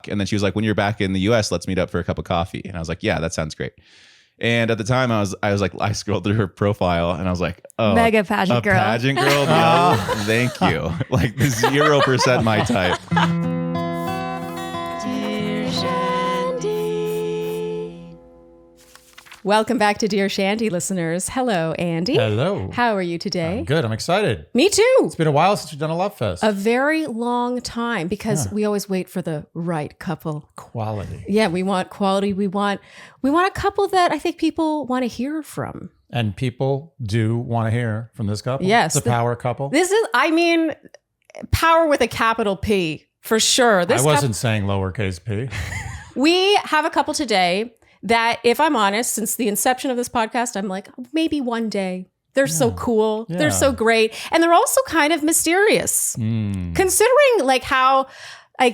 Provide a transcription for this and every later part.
And then she was like, when you're back in the US, let's meet up for a cup of coffee. And I was like, yeah, that sounds great. And at the time I was like, I scrolled through her profile and I was like, oh, mega pageant girl. Pageant girl? No, thank you. Like 0% my type. Dear Shandy. Welcome back to Dear Shandy listeners. Hello, Andy. Hello. How are you today? I'm good. I'm excited. Me too. It's been a while since we've done a Love Fest. A very long time because we always wait for the right couple. Quality. Yeah, we want quality. We want a couple that I think people want to hear from. And people do want to hear from this couple. Yes. The power couple. This is, power with a capital P for sure. I wasn't saying lowercase p. We have a couple today that, if I'm honest, since the inception of this podcast, I'm like, maybe one day. They're so cool. Yeah. They're so great. And they're also kind of mysterious. Considering like how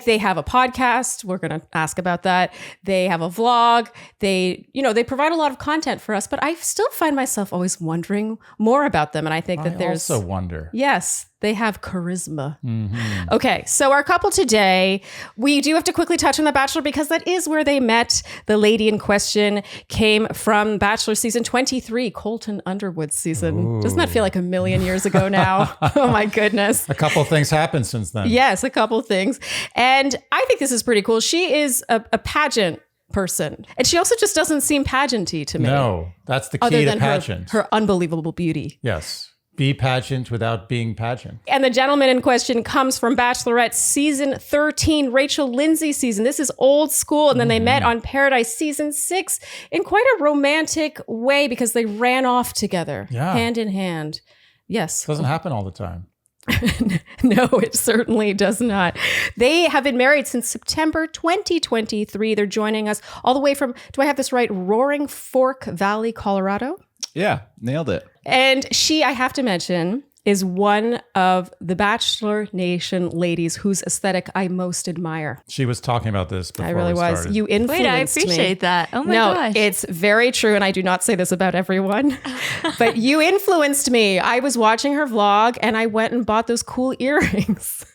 they have a podcast. We're going to ask about that. They have a vlog. They provide a lot of content for us, but I still find myself always wondering more about them. And I think that there's also wonder. Yes, they have charisma. Okay, so our couple today, we do have to quickly touch on The Bachelor because that is where they met. The lady in question came from Bachelor season 23, Colton Underwood season. Ooh. Doesn't that feel like a million years ago now? Oh my goodness. A couple of things happened since then. Yes, a couple of things. And I think this is pretty cool. She is a pageant person. And she also just doesn't seem pageanty to me. No, that's the key other to than pageant. her unbelievable beauty. Yes. Be pageant without being pageant. And the gentleman in question comes from Bachelorette season 13, Rachel Lindsay season. This is old school. And then they met on Paradise season 6 in quite a romantic way because they ran off together, hand in hand. Yes. Doesn't happen all the time. No, it certainly does not. They have been married since September 2023. They're joining us all the way from, do I have this right, Roaring Fork Valley, Colorado? Yeah, nailed it. And she, I have to mention, is one of the Bachelor Nation ladies whose aesthetic I most admire. She was talking about this before I really we was. started. You influenced me. Wait, I appreciate that. Oh my gosh. No, it's very true. And I do not say this about everyone, but you influenced me. I was watching her vlog and I went and bought those cool earrings.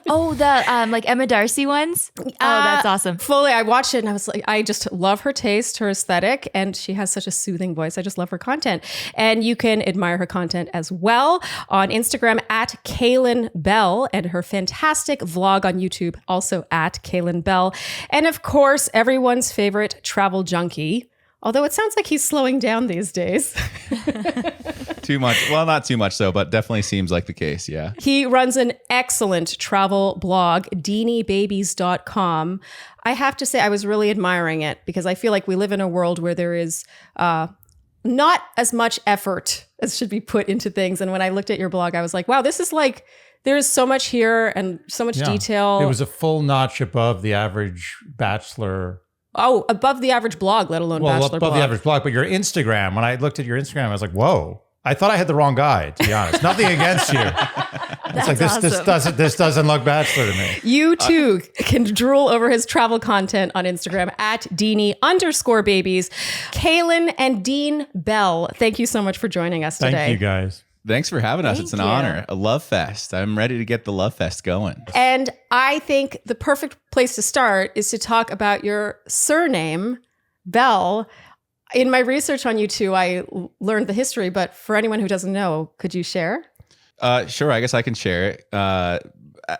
Oh, the like Emma Darcy ones? Oh, that's awesome. Fully, I watched it and I was like, I just love her taste, her aesthetic, and she has such a soothing voice. I just love her content. And you can admire her content as well on Instagram at Caelynn Bell, and her fantastic vlog on YouTube also at Caelynn Bell. And of course, everyone's favorite travel junkie, although it sounds like he's slowing down these days. Too much. Well, not too much so, but definitely seems like the case. Yeah. He runs an excellent travel blog, deaniebabies.com. I have to say I was really admiring it because I feel like we live in a world where there is not as much effort as should be put into things. And when I looked at your blog, I was like, wow, this is like, there's so much here and so much detail. It was a full notch above the average Bachelor. Oh, above the average blog, let alone Bachelor above blog. the average blog. But your Instagram, when I looked at your Instagram, I was like, whoa. I thought I had the wrong guy, to be honest. Nothing against you. It's like, this doesn't look Bachelor to me. You too can drool over his travel content on Instagram at Deanie_babies. Caelynn and Dean Bell, thank you so much for joining us today. Thank you guys. Thanks for having us. Thank It's an you. honor. A love fest. I'm ready to get the love fest going. And I think the perfect place to start is to talk about your surname, Bell. In my research on you two, I learned the history, but for anyone who doesn't know, could you share? Sure. I guess I can share it. I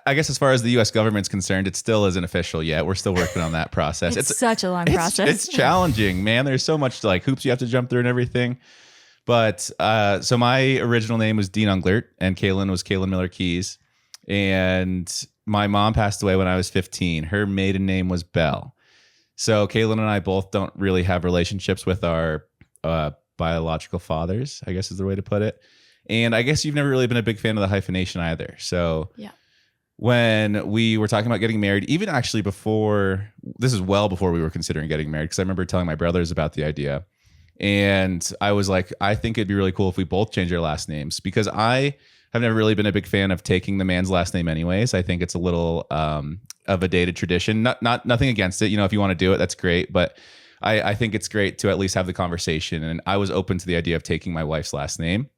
guess as far as the U.S. government's concerned, it still isn't official yet. We're still working on that process. It's such a long process. It's challenging, man. There's so much like hoops you have to jump through and everything. But so my original name was Dean Unglert and Caelynn was Caelynn Miller-Keyes. And my mom passed away when I was 15. Her maiden name was Bell. So Caelynn and I both don't really have relationships with our biological fathers, I guess is the way to put it. And I guess you've never really been a big fan of the hyphenation either. So when we were talking about getting married, even actually before, this is well before we were considering getting married, because I remember telling my brothers about the idea. And I was like, I think it'd be really cool if we both change our last names, because I have never really been a big fan of taking the man's last name anyways. I think it's a little of a dated tradition. Nothing against it. You know, if you want to do it, that's great. But I think it's great to at least have the conversation. And I was open to the idea of taking my wife's last name.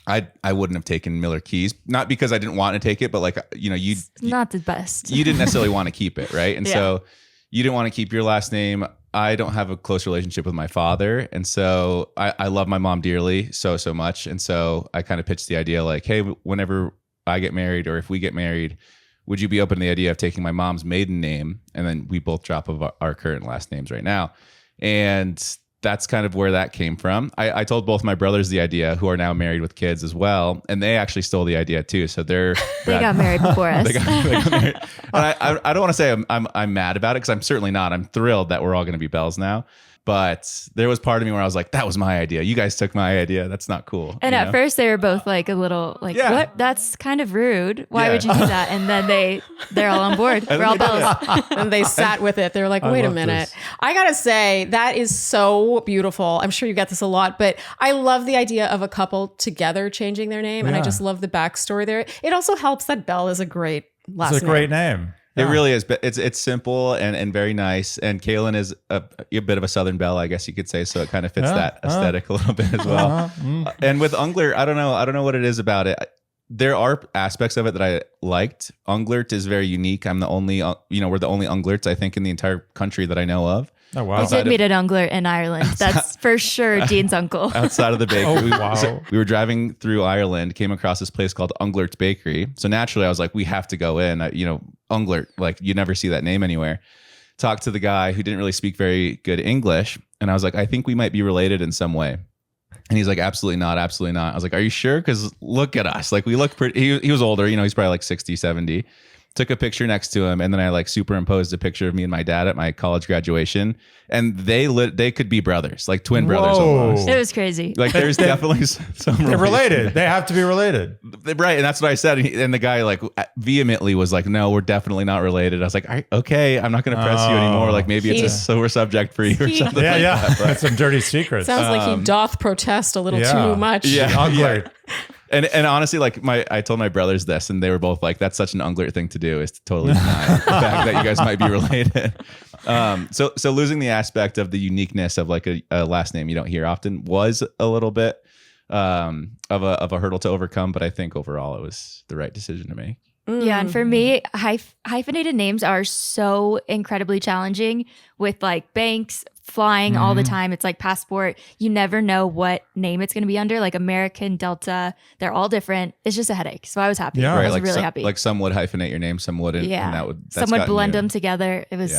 I wouldn't have taken Miller-Keyes, not because I didn't want to take it, but like, you know, you not the best. You didn't necessarily want to keep it, right? And so you didn't want to keep your last name. I don't have a close relationship with my father. And so I love my mom dearly, so much. And so I kind of pitched the idea like, hey, whenever I get married or if we get married, would you be open to the idea of taking my mom's maiden name? And then we both drop of our current last names right now. And that's kind of where that came from. I told both my brothers the idea, who are now married with kids as well, and they actually stole the idea too. So they got married before us. they got married. And I don't want to say I'm mad about it, because I'm certainly not. I'm thrilled that we're all going to be Bells now. But there was part of me where I was like, that was my idea. You guys took my idea. That's not cool. And at first they were both like a little like, what? That's kind of rude. Why would you do that? And then they're all on board. We're all Bells. And they sat with it. They were like, wait a minute. I got to say, that is so beautiful. I'm sure you get this a lot, but I love the idea of a couple together changing their name. And I just love the backstory there. It also helps that Bell is a great last name. It's a great name. It really is. But it's simple and very nice. And Caelynn is a bit of a Southern belle, I guess you could say. So it kind of fits that aesthetic a little bit as well. And with Unglert, I don't know what it is about it. There are aspects of it that I liked. Unglert is very unique. I'm the only, we're the only Unglerts, I think, in the entire country that I know of. Oh, wow. We did meet at Unglert in Ireland. That's for sure Dean's uncle. Outside of the bakery. Oh, wow. So we were driving through Ireland, came across this place called Unglert's Bakery. So naturally I was like, we have to go in. Unglert, like you never see that name anywhere. Talked to the guy who didn't really speak very good English. And I was like, I think we might be related in some way. And he's like, absolutely not. Absolutely not. I was like, are you sure? Because look at us. Like we look pretty, he was older, he's probably like 60, 70. Took a picture next to him, and then I like superimposed a picture of me and my dad at my college graduation, and they could be brothers, like twin brothers almost. It was crazy. Like there's definitely some They're related. They have to be related. Right, and that's what I said. And the guy like vehemently was like, "No, we're definitely not related." I was like, "Okay, I'm not going to press you anymore. Like maybe it's a sore subject for you or something." Yeah. That's some dirty secrets. Sounds like he doth protest a little too much. Yeah, Unglert. And honestly, like I told my brothers this, and they were both like, "That's such an Unglert thing to do, is to totally deny the fact that you guys might be related." So losing the aspect of the uniqueness of like a last name you don't hear often was a little bit of a hurdle to overcome, but I think overall it was the right decision to make. Yeah, and for me, hyphenated names are so incredibly challenging with like banks, flying all the time. It's like passport. You never know what name it's going to be under. Like American, Delta, they're all different. It's just a headache. So I was happy. Yeah. I was like really happy. Like some would hyphenate your name, some wouldn't. Yeah. And some would blend them together. It was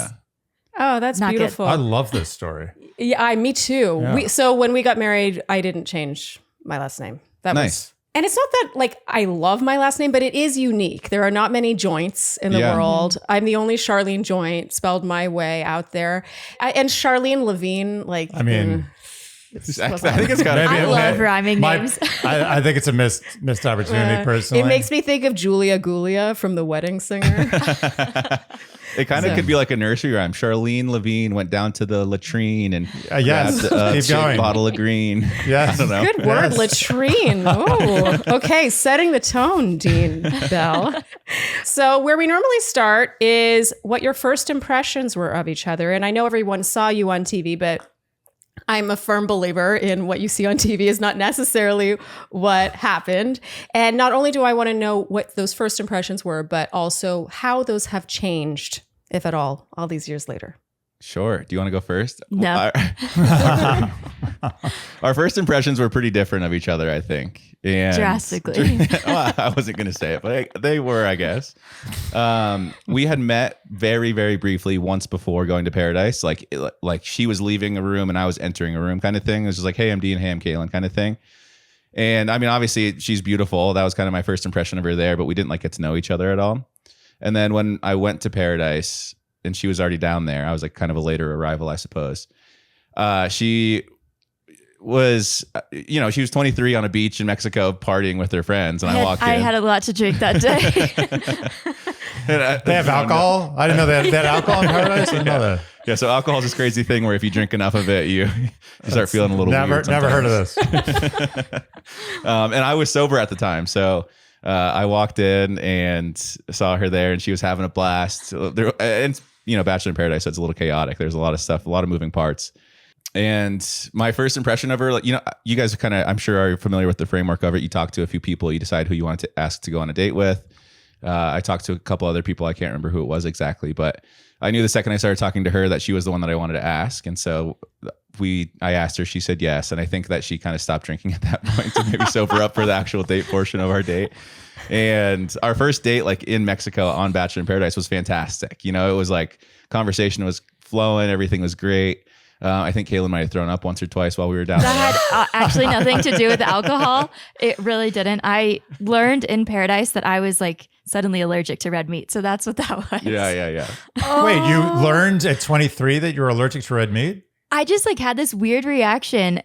Oh, that's not beautiful. I love this story. Yeah, me too. Yeah. So when we got married, I didn't change my last name. That Nice. And it's not that like I love my last name, but it is unique. There are not many joints in the world. I'm the only Charlene joint spelled my way out there. And Charlene Levine, like, I think it's got to I love rhyming names. I think it's a missed opportunity personally. It makes me think of Julia Gulia from The Wedding Singer. It kind of could be like a nursery rhyme. Charlene Levine went down to the latrine and yes, grabbed a keep going. bottle of green. Yes. I don't know. Good word, latrine. Oh, okay. Setting the tone, Dean Bell. So where we normally start is what your first impressions were of each other. And I know everyone saw you on TV, but I'm a firm believer in what you see on TV is not necessarily what happened. And not only do I want to know what those first impressions were, but also how those have changed, if at all these years later. Sure. Do you want to go first? No. Our first impressions were pretty different of each other, I think. And drastically. Well, I wasn't going to say it, but they were, I guess. We had met very, very briefly once before going to Paradise. Like she was leaving a room and I was entering a room kind of thing. It was just like, hey, I'm Dean, hey, I'm Caelynn kind of thing. And I mean, obviously she's beautiful. That was kind of my first impression of her there, but we didn't like get to know each other at all. And then when I went to Paradise and she was already down there, I was like kind of a later arrival, I suppose. She was, she was 23 on a beach in Mexico partying with her friends, and I walked in. I had a lot to drink that day. They have alcohol? I didn't know they had alcohol in Paradise. I didn't know that. Yeah, so alcohol is this crazy thing where if you drink enough of it, you start feeling a little weird. Never heard of this. And I was sober at the time, so I walked in and saw her there, and she was having a blast. And Bachelor in Paradise, so it's a little chaotic. There's a lot of stuff, a lot of moving parts. And my first impression of her, like, you guys kind of, I'm sure, are familiar with the framework of it. You talk to a few people, you decide who you want to ask to go on a date with. I talked to a couple other people. I can't remember who it was exactly, but I knew the second I started talking to her that she was the one that I wanted to ask. And so I asked her, she said yes. And I think that she kind of stopped drinking at that point to maybe sober up for the actual date portion of our date. And our first date, like in Mexico on Bachelor in Paradise, was fantastic. You know, it was like conversation was flowing. Everything was great. I think Caelynn might have thrown up once or twice while we were down there. That had actually nothing to do with the alcohol. It really didn't. I learned in Paradise that I was like suddenly allergic to red meat. So that's what that was. Yeah. Wait, you learned at 23 that you were allergic to red meat? I just like had this weird reaction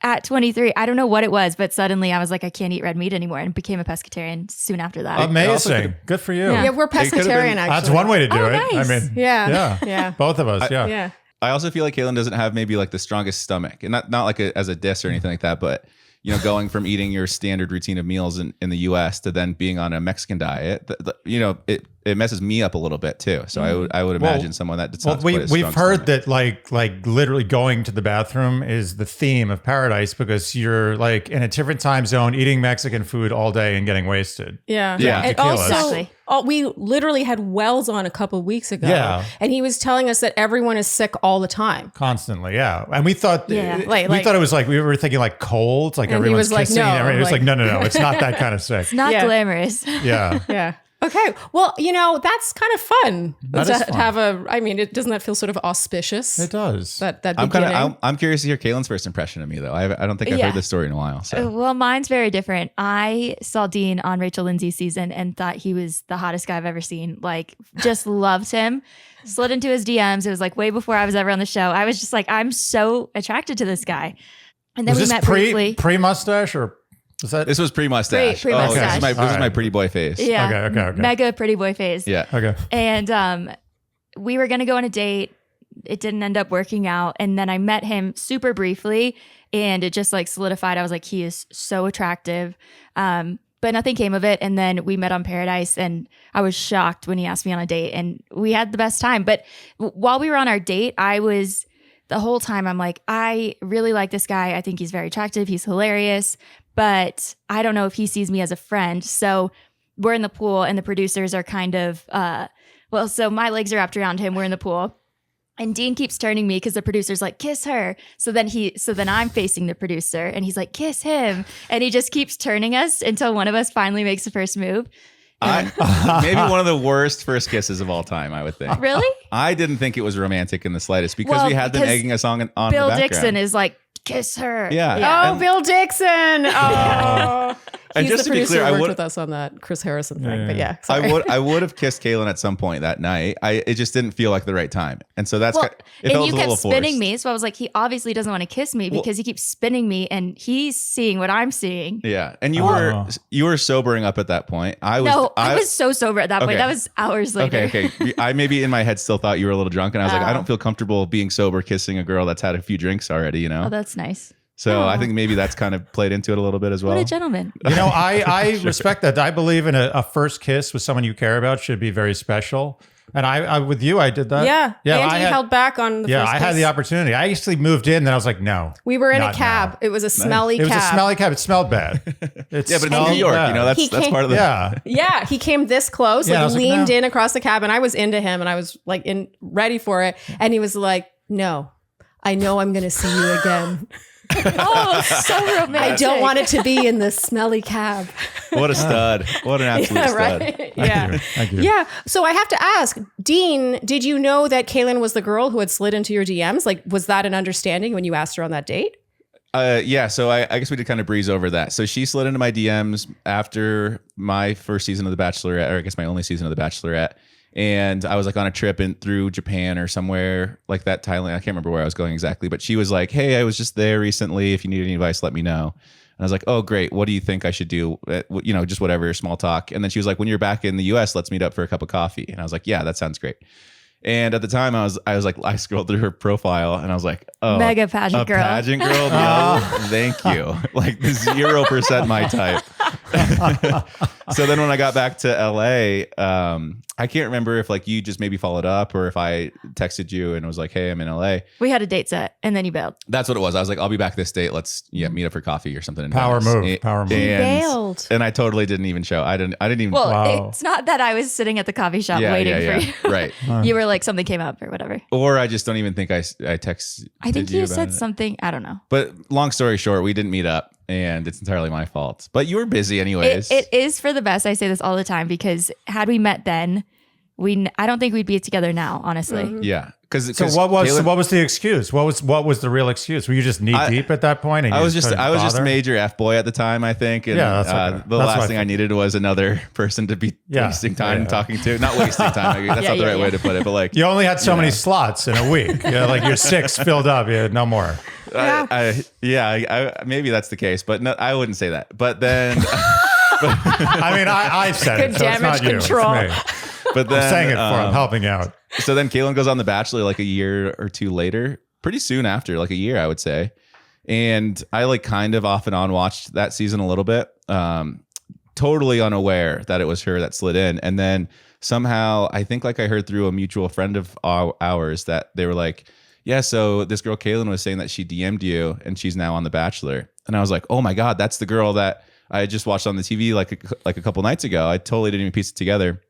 at 23. I don't know what it was, but suddenly I was like, I can't eat red meat anymore and became a pescatarian soon after that. Amazing. Good for you. Yeah, we're pescatarian, actually. That's one way to do it. Nice. I mean, Yeah. both of us. Yeah. I also feel like Caelynn doesn't have maybe like the strongest stomach, and not like as a diss or anything like that, but you know, going from eating your standard routine of meals in the U.S. to then being on a Mexican diet, you know, it messes me up a little bit too. So I would imagine someone that we've heard that like literally going to the bathroom is the theme of Paradise because you're like in a different time zone eating Mexican food all day and getting wasted. Yeah. And tequilas. also, we literally had Wells on a couple of weeks ago. Yeah. And he was telling us that everyone is sick all the time. Constantly, yeah. And we thought we Like- thought it was like we were thinking like colds, like And he everyone's was like, kissing. no, and everything. It was like- like no, it's not that kind of sick. it's not Yeah. glamorous. Yeah. Yeah. Okay. Well, you know, that's kind of fun. That is fun. Have doesn't that feel sort of auspicious? It does. That I'm beginning. I'm curious to hear Caelynn's first impression of me though. I don't think I've heard this story in a while. So Well, mine's very different. I saw Dean on Rachel Lindsay's season and thought he was the hottest guy I've ever seen. Like, just loved him. Slid into his DMs. It was like way before I was ever on the show. I was just like, I'm so attracted to this guy. And then was we this met briefly. pre mustache or was that? this was pre-mustache. Pre-mustache. This is my pretty boy phase. Yeah. Okay. Mega pretty boy phase. Yeah. Okay. And we were going to go on a date. It didn't end up working out. And then I met him super briefly and it just like solidified. I was like, he is so attractive. But nothing came of it. And then we met on Paradise and I was shocked when he asked me on a date and we had the best time. But while we were on our date, the whole time I'm like, I really like this guy. I think he's very attractive. He's hilarious. But I don't know if he sees me as a friend. So we're in the pool and the producers are kind of, so my legs are wrapped around him. We're in the pool. And Dean keeps turning me because the producer's like, kiss her. So then I'm facing the producer and he's like, kiss him. And he just keeps turning us until one of us finally makes the first move. Maybe one of the worst first kisses of all time, I would think. Really? I didn't think it was romantic in the slightest because we had them egging us on Bill the background. Dixon is like, kiss her. Yeah. Oh, Bill Dixon. Oh. And He's just the to be producer clear, who I worked would with us on that Chris Harrison thing. Yeah. But yeah, sorry. I would have kissed Caelynn at some point that night. It just didn't feel like the right time, and so that's Well, it and felt you a kept little spinning forced. me. So I was like, he obviously doesn't want to kiss me because he keeps spinning me and he's seeing what I'm seeing. Yeah, and you were sobering up at that point. I was so sober at that point. Okay. That was hours later. Okay. I maybe in my head still thought you were a little drunk, and I was like, I don't feel comfortable being sober kissing a girl that's had a few drinks already. You know. Oh, that's nice. So Aw. I think maybe that's kind of played into it a little bit as well. What a gentleman. You know, I respect that. I believe in a first kiss with someone you care about should be very special. And I with you, I did that. Yeah. Andy held back on the first I had kiss. the opportunity. I actually moved in, then I was like, no. We were in a not cab. now. It was a smelly It was cab. a smelly cab. It smelled bad. Yeah, but in New York, you know, that's part of the. Yeah. Yeah, he came this close, Yeah, I like was like, leaned no. in across the cab, and I was into him, and I was like ready for it, and he was like, "No, I know I'm going to see you again. Oh, so romantic. I don't want it to be in the smelly cab." What a stud! What an absolute Yeah, stud! right. Yeah. Thank you. Yeah. So I have to ask, Dean, did you know that Caelynn was the girl who had slid into your DMs? Like, was that an understanding when you asked her on that date? Yeah, so I guess we did kind of breeze over that. So she slid into my DMs after my first season of The Bachelorette, or I guess my only season of The Bachelorette. And I was like on a trip through Japan or somewhere like that, Thailand. I can't remember where I was going exactly, but she was like, hey, I was just there recently. If you need any advice, let me know. And I was like, oh, great. What do you think I should do? You know, just whatever, small talk. And then she was like, when you're back in the US, let's meet up for a cup of coffee. And I was like, yeah, that sounds great. And at the time I was like, I scrolled through her profile and I was like, oh, Mega pageant girl. Pageant girl? No, thank you. Like 0% my type. So then when I got back to LA, I can't remember if like you just maybe followed up or if I texted you and was like, hey, I'm in LA. We had a date set and then you bailed. That's what it was. I was like, I'll be back this date. Let's meet up for coffee or something. In Power Venice. move. Power move. Bailed. And I totally didn't even show. I didn't even. Well, Wow. it's not that I was sitting at the coffee shop waiting for you. Right. You were like, something came up or whatever. Or I just don't even think I texted. I think you said about it. something. I don't know. But long story short, we didn't meet up and it's entirely my fault. But you were busy anyways. It is for the best. I say this all the time because had we met then, I don't think we'd be together now, honestly. Yeah. So what was the excuse? What was the real excuse? Were you just knee deep at that point? And I was just bother? major F boy at the time, I think. And Yeah, that's okay. the That's last what thing I I needed was another person to be wasting time Yeah. talking to. Not wasting time. That's not the right way to put it. But like You only had so many slots in a week. Like your 6 filled up. Yeah, no more. Maybe that's the case, but no, I wouldn't say that. But then, I mean, I said Good it, so it's damage not control. you. It's me. but then I'm saying it for I'm helping out. So then Caelynn goes on The Bachelor like a year or two later, pretty soon after, like a year, I would say. And I like kind of off and on watched that season a little bit, totally unaware that it was her that slid in. And then somehow I think like I heard through a mutual friend of ours that they were like, yeah, so this girl Caelynn was saying that she DM'd you and she's now on The Bachelor. And I was like, oh my God, that's the girl that I just watched on the TV like a couple nights ago. I totally didn't even piece it together.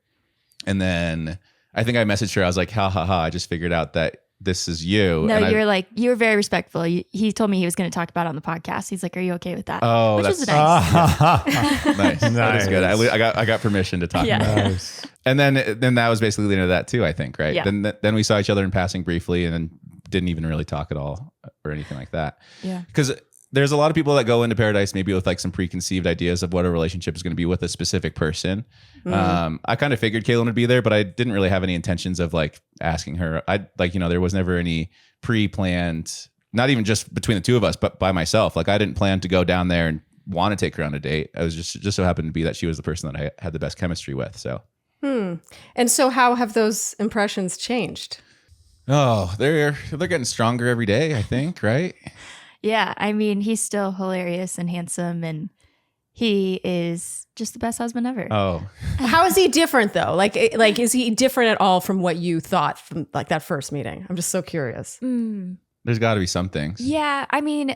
And then I think I messaged her. I was like, ha ha ha. I just figured out that this is you. No, and you were very respectful. He told me he was going to talk about it on the podcast. He's like, are you okay with that? Oh, Which that's was nice. nice. That is good. I got permission to talk Yeah. about it. Nice. And then that was basically the end of that too, I think, right? Yeah. Then we saw each other in passing briefly and then didn't even really talk at all or anything like that. Yeah. Because there's a lot of people that go into Paradise maybe with like some preconceived ideas of what a relationship is going to be with a specific person. I kind of figured Caelynn would be there, but I didn't really have any intentions of like asking her. There was never any pre-planned, not even just between the two of us, but by myself. Like I didn't plan to go down there and want to take her on a date. I was just so happened to be that she was the person that I had the best chemistry with. So. And so how have those impressions changed? Oh, they're getting stronger every day, I think, right? Yeah. I mean, he's still hilarious and handsome and he is just the best husband ever. Oh, How is he different though? Like, is he different at all from what you thought from like that first meeting? I'm just so curious. there's got to be some things. Yeah. I mean,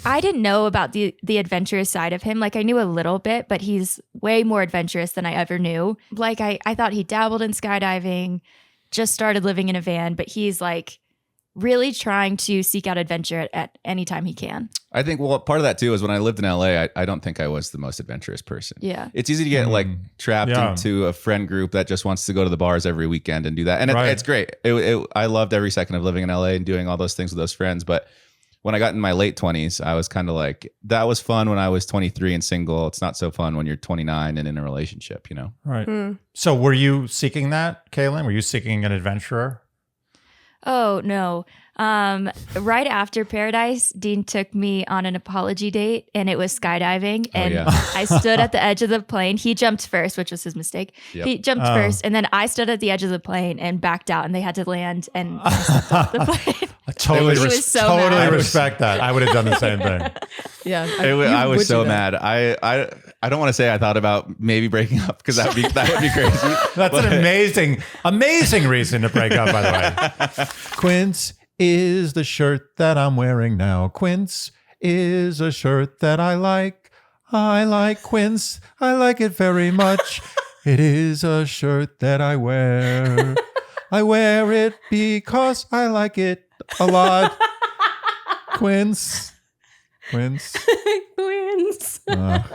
I didn't know about the adventurous side of him. Like I knew a little bit, but he's way more adventurous than I ever knew. Like I thought he dabbled in skydiving, just started living in a van, but he's like really trying to seek out adventure at any time he can. I think, well, part of that too is when I lived in LA, I don't think I was the most adventurous person. Yeah. It's easy to get like trapped into a friend group that just wants to go to the bars every weekend and do that. And it's great. I loved every second of living in LA and doing all those things with those friends. But when I got in my late 20s, I was kind of like, that was fun when I was 23 and single. It's not so fun when you're 29 and in a relationship, you know? Right. So were you seeking that, Caelynn? Were you seeking an adventurer? Oh, no. Right after Paradise, Dean took me on an apology date and it was skydiving. And I stood at the edge of the plane. He jumped first, which was his mistake. Yep. He jumped first. And then I stood at the edge of the plane and backed out and they had to land and I stepped off the plane. I totally, He was so mad. respect that. I would have done the same thing. Yeah. I was so mad. I don't want to say I thought about maybe breaking up because that would be crazy. That's an amazing reason to break up, by the way. Quince is the shirt that I'm wearing now. Quince is a shirt that I like. I like Quince. I like it very much. It is a shirt that I wear. I wear it because I like it a lot. Quince. Quins. Kind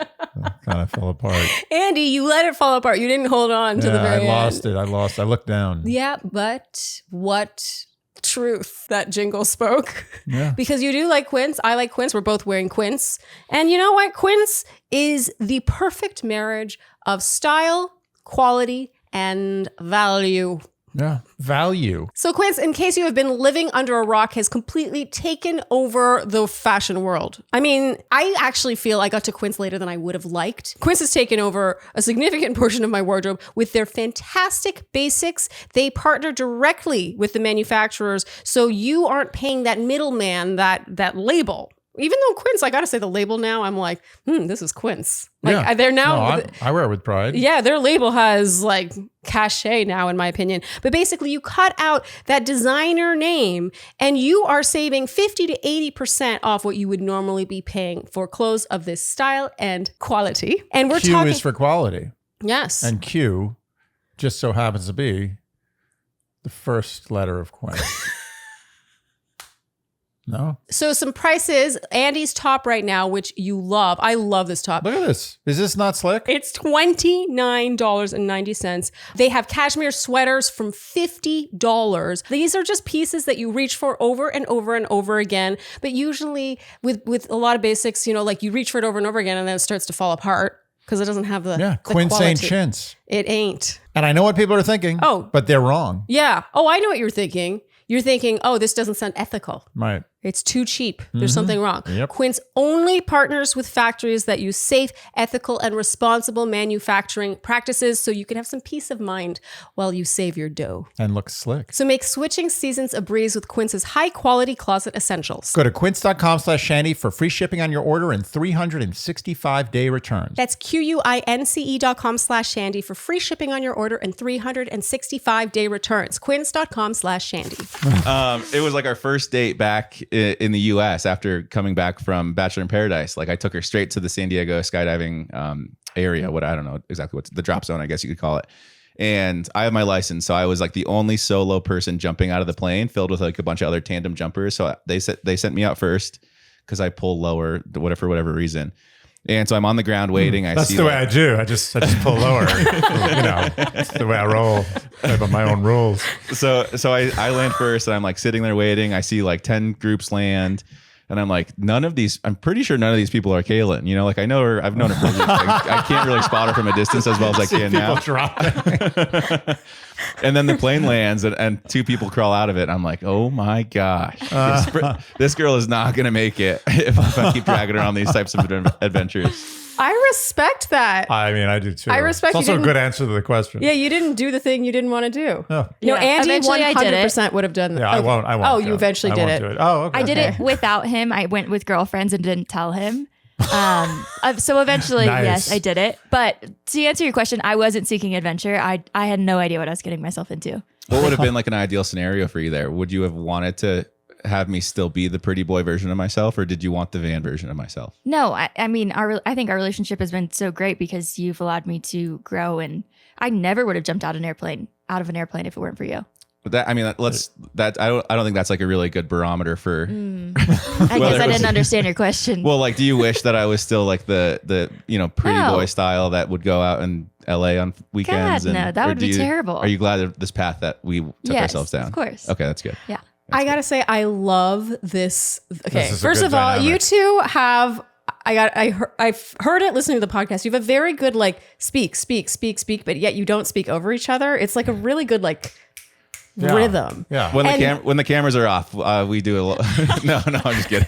of fell apart. Andy, you let it fall apart. You didn't hold on to the very end. I lost. I looked down. Yeah, but what truth that jingle spoke. Yeah. Because you do like Quince. I like Quince. We're both wearing Quince. And you know what? Quince is the perfect marriage of style, quality, and value. Yeah. Value. So Quince, in case you have been living under a rock, has completely taken over the fashion world. I mean, I actually feel I got to Quince later than I would have liked. Quince has taken over a significant portion of my wardrobe with their fantastic basics. They partner directly with the manufacturers, so you aren't paying that middleman, that label. even though Quince, I got to say the label now, I'm like, this is Quince. Like Yeah. they're now, No, I wear it with pride. yeah, their label has like cachet now, in my opinion. But basically, you cut out that designer name and you are saving 50 to 80% off what you would normally be paying for clothes of this style and quality. And we're Q talking. is for quality. Yes. And Q just so happens to be the first letter of Quince. No? So some prices. Andy's top right now, which you love. I love this top. Look at this. Is this not slick? It's $29.90. They have cashmere sweaters from $50. These are just pieces that you reach for over and over and over again. But usually with a lot of basics, you know, like you reach for it over and over again and then it starts to fall apart because it doesn't have the Quince quality. ain't chintz. It ain't. And I know what people are thinking. Oh. But they're wrong. Yeah. Oh, I know what you're thinking. You're thinking, oh, this doesn't sound ethical. Right. It's too cheap. There's something wrong. Yep. Quince only partners with factories that use safe, ethical, and responsible manufacturing practices so you can have some peace of mind while you save your dough. And looks slick. So make switching seasons a breeze with Quince's high-quality closet essentials. Go to quince.com/Shandy for free shipping on your order and 365-day returns. That's QUINCE.com/Shandy for free shipping on your order and 365-day returns. Quince.com/Shandy. It was like our first date back in the U.S. after coming back from Bachelor in Paradise. Like I took her straight to the San Diego skydiving area. What I don't know exactly what's the drop zone, I guess you could call it. And I have my license, so I was like the only solo person jumping out of the plane, filled with like a bunch of other tandem jumpers. So they sent me out first because I pull lower, for whatever reason. And so I'm on the ground waiting. That's the way I do. I just pull lower. It's the way I roll. I have my own rules. So I land first and I'm like sitting there waiting. I see like 10 groups land and I'm like, I'm pretty sure none of these people are Caelynn. You know, like I know her, I've known her for years. I can't really spot her from a distance as well as I can now. And then the plane lands and 2 people crawl out of it. And I'm like, oh my gosh, this girl is not going to make it if I keep dragging her on these types of adventures. I respect that. I mean, I do too. I respect It's you also a didn't- good answer to the question. Yeah, you didn't do the thing you didn't want to do. Oh. You know, Yeah, Andy eventually I did it. 100% would have done that. Yeah, I won't. Oh, you do eventually I did won't it. do it. Oh, okay. I did it without him. I went with girlfriends and didn't tell him. So eventually, Nice. yes, I did it. But to answer your question, I wasn't seeking adventure. I had no idea what I was getting myself into. What would have been like an ideal scenario for you there? Would you have wanted to have me still be the pretty boy version of myself, or did you want the van version of myself? No, I mean, I think our relationship has been so great because you've allowed me to grow, and I never would have jumped out of an airplane if it weren't for you. But that, I mean, I don't think that's like a really good barometer for. I guess I didn't understand your question. Well, like, do you wish that I was still like the pretty No. boy style that would go out in LA on weekends? God, no, that or would be terrible. Are you glad of this path that we took Yes, ourselves down? of course. Okay, that's good. Yeah. I gotta say, I love this. Okay, This is a first good of all, dynamic. you two have. I've heard it listening to the podcast. You have a very good like speak, but yet you don't speak over each other. It's like a really good like rhythm. Yeah. When the cameras are off, we do a little. No, I'm just kidding.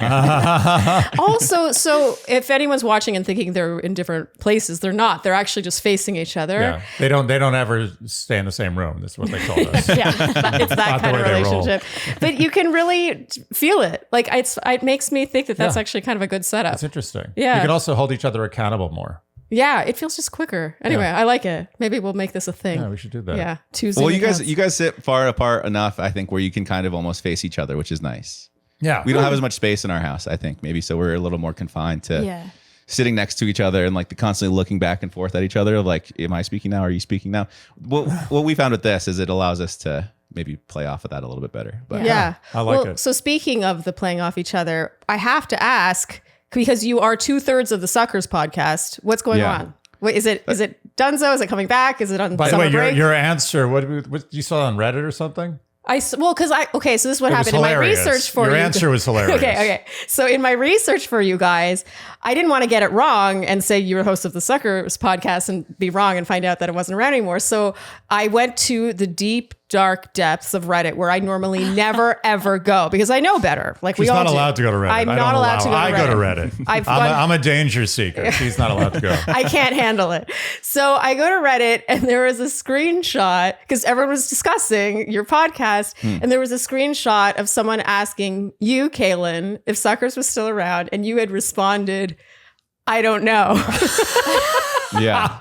Also, so if anyone's watching and thinking they're in different places, they're not. They're actually just facing each other. Yeah. They don't ever stay in the same room. That's what they told us. Yeah, it's that Not the kind of way they roll. relationship. But you can really feel it. Like it makes me think that's actually kind of a good setup. That's interesting. Yeah. You can also hold each other accountable more. Yeah, it feels just quicker. Anyway, I like it. Maybe we'll make this a thing. Yeah, we should do that. Yeah, Tuesday. Well, you guys sit far apart enough, I think, where you can kind of almost face each other, which is nice. Yeah. We don't have as much space in our house, I think, maybe, so we're a little more confined to sitting next to each other and like constantly looking back and forth at each other of like, am I speaking now? Are you speaking now? What we found with this is it allows us to maybe play off of that a little bit better. But Yeah. I like it. So speaking of the playing off each other, I have to ask, because you are 2/3 of the Suckers podcast, what's going on? Wait, is it Dunzo? Is it coming back? Is it on By the summer way, break? your answer, what you saw on Reddit or something? So this is what It was happened in my hilarious. research for Your you. answer was hilarious. Okay. So in my research for you guys, I didn't want to get it wrong and say you were host of the Suckers podcast and be wrong and find out that it wasn't around anymore. So I went to the deep dark depths of Reddit where I normally never ever go because I know better. Like She's we all not do. allowed to go to Reddit. I'm not allowed to go to Reddit. I go to Reddit. I'm a danger seeker. She's not allowed to go. I can't handle it. So I go to Reddit and there was a screenshot because everyone was discussing your podcast and there was a screenshot of someone asking you, Caelynn, if Suckers was still around and you had responded, I don't know. Yeah,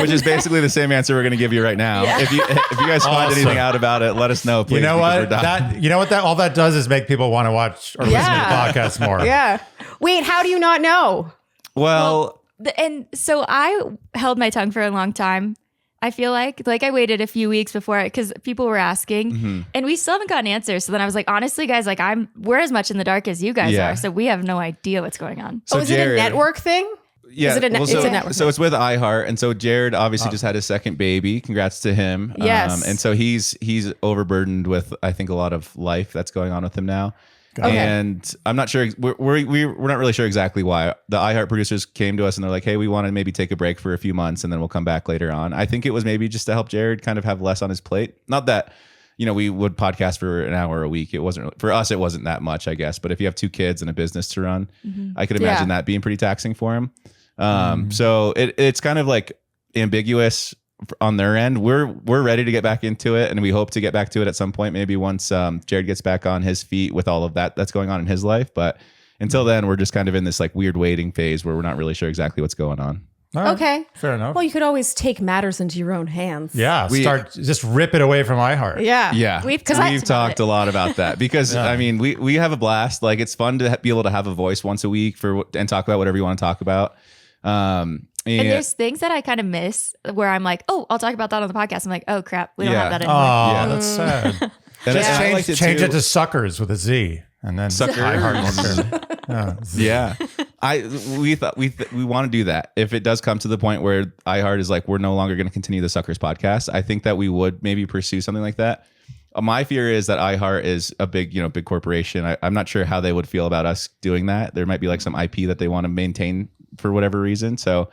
which is basically the same answer we're going to give you right now. Yeah. If you guys find Awesome. anything out about it, let us know. Please, You know because what? we're done. That all that does is make people want to watch or listen to the podcast more. Yeah. Wait, how do you not know? Well, And so I held my tongue for a long time. I feel like I waited a few weeks before because people were asking and we still haven't gotten answers. So then I was like, honestly, guys, like we're as much in the dark as you guys Yeah. are. So we have no idea what's going on. so is Jared, it a network thing? Yeah, Is it well, it's a network so it's with iHeart, and so Jared obviously just had his second baby. Congrats to him. Yes. And so he's overburdened with, I think, a lot of life that's going on with him now. Okay. And I'm not sure. We're not really sure exactly why. The iHeart producers came to us and they're like, "Hey, we want to maybe take a break for a few months, and then we'll come back later on." I think it was maybe just to help Jared kind of have less on his plate. Not that we would podcast for an hour a week. It wasn't for us. It wasn't that much, I guess. But if you have 2 kids and a business to run, I could imagine that being pretty taxing for him. So it's kind of like ambiguous on their end. We're ready to get back into it, and we hope to get back to it at some point, maybe once Jared gets back on his feet with all of that's going on in his life. But until then, we're just kind of in this like weird waiting phase where we're not really sure exactly what's going on. All right. Okay. Fair enough. Well, you could always take matters into your own hands. Yeah. Just rip it away from iHeart. Yeah. Yeah, We've we've talked talked a lot about that because Yeah. I mean we have a blast. Like it's fun to be able to have a voice once a week and talk about whatever you want to talk about. And there's things that I kind of miss where I'm like, oh, I'll talk about that on the podcast. I'm like, oh crap, we don't have that anymore. Oh, Yeah. that's sad. and Just I change, liked change too. it to Suckers with a Z, and then Suckers. iHeart will care. Z. Yeah, we thought we want to do that. If it does come to the point where iHeart is like, we're no longer going to continue the Suckers podcast, I think that we would maybe pursue something like that. My fear is that iHeart is a big corporation. I'm not sure how they would feel about us doing that. There might be like some IP that they want to maintain for whatever reason. So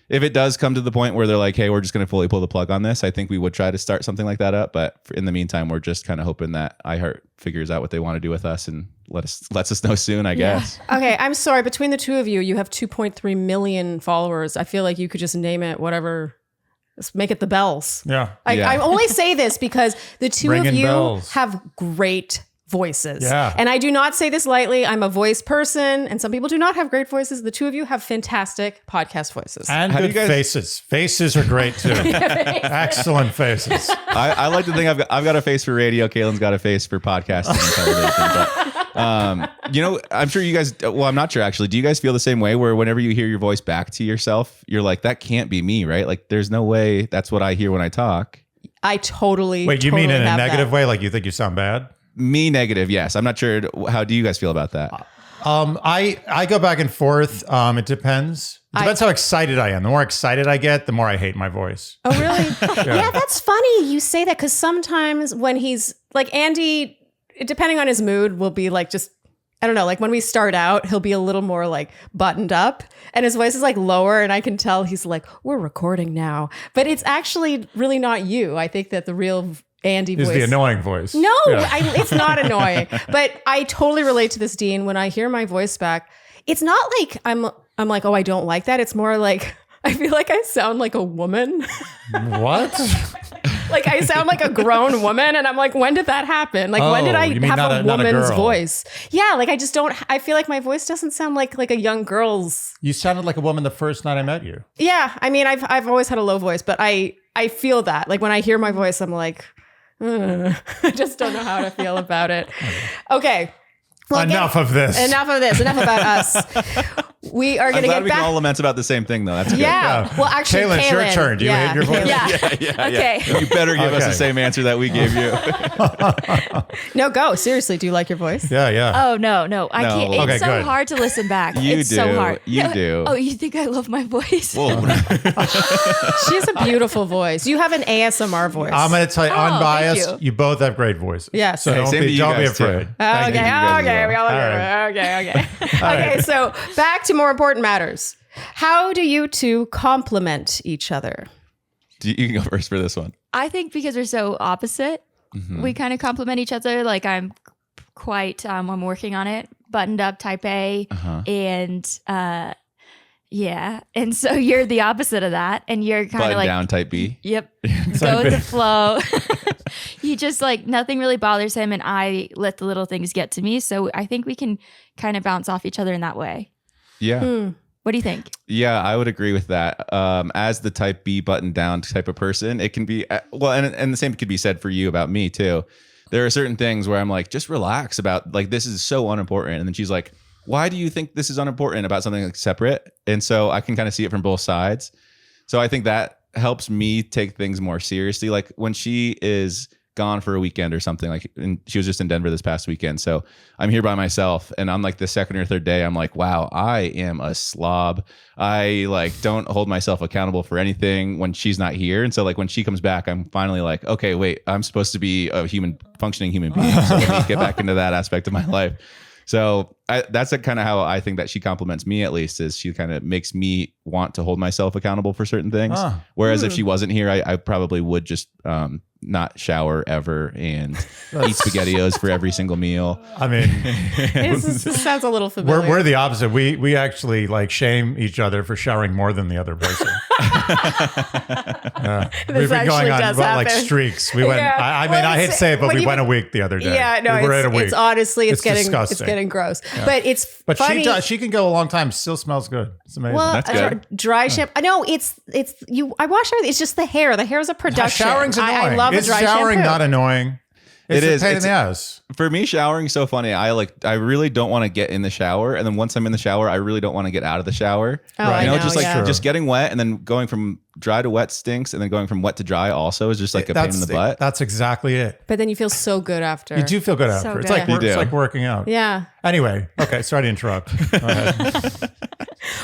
if it does come to the point where they're like, hey, we're just going to fully pull the plug on this, I think we would try to start something like that up. But in the meantime, we're just kind of hoping that iHeart figures out what they want to do with us and lets us know soon, I guess. Okay, I'm sorry. Between the two of you have 2.3 million followers. I feel like you could just name it whatever. Just make it the Bells. Yeah. I only say this because the two Ringing of you bells. have great voices. Yeah. And I do not say this lightly. I'm a voice person, and some people do not have great voices. The two of you have fantastic podcast voices. And How do good you guys- faces. Faces are great too. Excellent faces. I like to think I've got a face for radio. Caelynn's got a face for podcasting and television. But I'm sure you guys. Well, I'm not sure actually. Do you guys feel the same way? Where whenever you hear your voice back to yourself, you're like, that can't be me, right? Like, there's no way that's what I hear when I talk. I totally. Wait, you mean in a have negative that. way? Like you think you sound bad? Me negative, yes. I'm not sure. How do you guys feel about that? I go back and forth. It depends. It depends how excited I am. The more excited I get, the more I hate my voice. Oh, really? Yeah, that's funny you say that because sometimes when he's like Andy, depending on his mood, will be like just, I don't know, like when we start out, he'll be a little more like buttoned up and his voice is like lower and I can tell he's like, we're recording now. But it's actually really not you. I think that the real Andy Is voice. the annoying voice. No, Yeah. it's not annoying. But I totally relate to this, Dean. When I hear my voice back, it's not like I'm like, oh, I don't like that. It's more like I feel like I sound like a woman. What? Like I sound like a grown woman, and I'm like, when did that happen? Like when did Oh, I you mean have not a a- not a woman's girl. voice? Yeah, like I just don't. I feel like my voice doesn't sound like a young girl's. You sounded like a woman the first night I met you. Yeah, I mean, I've always had a low voice, but I feel that. Like when I hear my voice, I'm like, I just don't know how to feel about it. Okay. Well, Enough of this. Enough of this. Enough about us. We are I'm going to glad get we can all back. lament about the same thing, though. That's good. Yeah. Well, actually, Caelynn, it's your Caelynn. turn. Do you hate your voice? Yeah. Yeah. Okay. You better give us Okay. the same answer that we gave you. No, go. Seriously, do you like your voice? Yeah, yeah. Oh no, I No. can't. It's Okay, so good. hard to listen back. You it's do. so hard. You do. Oh, you think I love my voice? Whoa. She has a beautiful voice. You have an ASMR voice. I'm going to tell you, thank unbiased, you. you both have great voices. Yes. So Hey, don't same to be, you don't be guys, too. afraid. Thank you, Okay, you guys okay, as we well. all All okay. Okay, so back to more important matters. How do you two complement each other? You can go first for this one. I think because we're so opposite, we kind of complement each other. Like I'm quite, I'm working on it, buttoned up type A. And yeah. And so you're the opposite of that. And you're kind Button of like down type B. Yep. Go with the flow. You just like nothing really bothers him and I let the little things get to me. So I think we can kind of bounce off each other in that way. Yeah. What do you think? Yeah, I would agree with that. As the type B button down type of person, it can be, well, and the same could be said for you about me too. There are certain things where I'm like, just relax about like, this is so unimportant. And then she's like, why do you think this is unimportant about something like separate? And so I can kind of see it from both sides. So I think that helps me take things more seriously. Like when she is gone for a weekend or something, like, and she was just in Denver this past weekend. So I'm here by myself and I'm like the second or third day, I'm like, wow, I am a slob. I like don't hold myself accountable for anything when she's not here. And so like when she comes back, I'm finally like, okay, wait, I'm supposed to be a functioning human being. So let me get back into that aspect of my life. So that's kind of how I think that she compliments me, at least, is she kind of makes me want to hold myself accountable for certain things. Whereas if she wasn't here, I probably would just not shower ever and eat SpaghettiOs for every single meal. I mean, This sounds a little familiar. we're the opposite. We actually like shame each other for showering more than the other person. We've been going on like streaks. We went. Yeah. I mean, I hate to say it, but when we you- went a week the other day. Yeah, no, we were at a week. it's honestly, it's disgusting. getting gross. But it's But funny. she can go a long time. Still smells good. It's amazing. Well, That's good. dry shampoo. I know it's you. I wash everything. It's just the hair. The hair is a production. Showering's annoying. I love it's a dry showering shampoo. not annoying. It's It a is. pain in the ass. For me, showering is so funny. I really don't want to get in the shower. And then once I'm in the shower, I really don't want to get out of the shower. Oh, I know, just like yeah. just getting wet and then going from dry to wet stinks. And then going from wet to dry also is just like a pain in the butt. That's exactly it. But then you feel so good after. You do feel good So after. It's good. like You do. it's like working out. Yeah. Anyway, okay. Sorry to interrupt. Go ahead.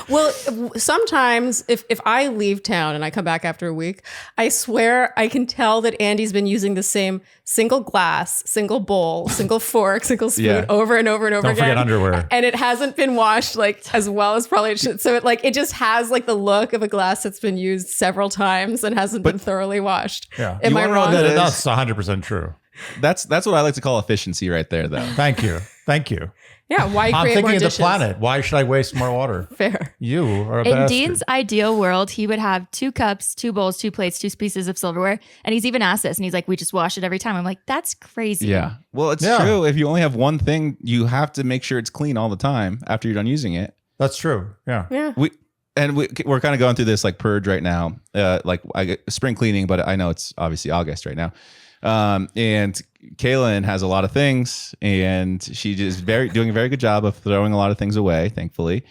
Well, sometimes if I leave town and I come back after a week, I swear I can tell that Andy's been using the same single glass, single bowl, single fork, single spoon Yeah. over and over and over Don't again. forget underwear. And it hasn't been washed like as well as probably it should. So it just has like the look of a glass that's been used several times and hasn't been thoroughly washed. Yeah. Am You I wanna know wrong? what that is? That's 100% true. That's what I like to call efficiency right there, though. Thank you. Thank you. Yeah. Why I'm create thinking more of the dishes? planet. Why should I waste more water? Fair. You are a In bastard. Dean's ideal world, he would have 2 cups, 2 bowls, 2 plates, 2 pieces of silverware. And he's even asked this and he's like, we just wash it every time. I'm like, that's crazy. Yeah. Well, it's Yeah. true. If you only have one thing, you have to make sure it's clean all the time after you're done using it. That's true. Yeah. Yeah. We're kind of going through this like purge right now, like spring cleaning, but I know it's obviously August right now. And Caelynn has a lot of things and she is doing a very good job of throwing a lot of things away, thankfully.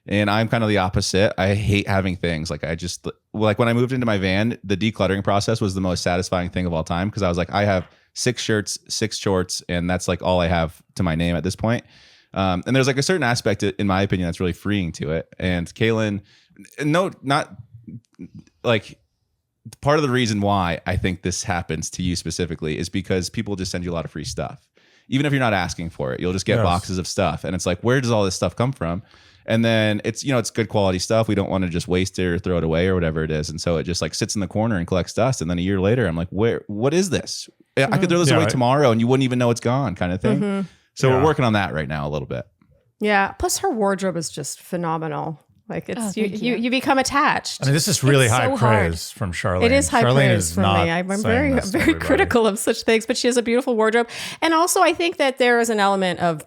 And I'm kind of the opposite. I hate having things. Like when I moved into my van, the decluttering process was the most satisfying thing of all time. Cause I was like, I have 6 shirts, 6 shorts, and that's like all I have to my name at this point. And there's like a certain aspect, in my opinion, that's really freeing to it. And Caelynn, no, not like part of the reason why I think this happens to you specifically is because people just send you a lot of free stuff. Even if you're not asking for it, you'll just get Yes. boxes of stuff. And it's like, where does all this stuff come from? And then it's good quality stuff. We don't want to just waste it or throw it away or whatever it is. And so it just like sits in the corner and collects dust. And then a year later, I'm like, what is this? I could throw this Yeah, away right. tomorrow and you wouldn't even know it's gone, kind of thing. So Yeah. we're working on that right now a little bit. Yeah. Plus her wardrobe is just phenomenal. Like it's Oh, thank you. you become attached. I mean, this is really It's high so hard. praise from Charlene. It is high Charlene praise is from not me. I'm saying very, this to very everybody. critical of such things, but she has a beautiful wardrobe. And also, I think that there is an element of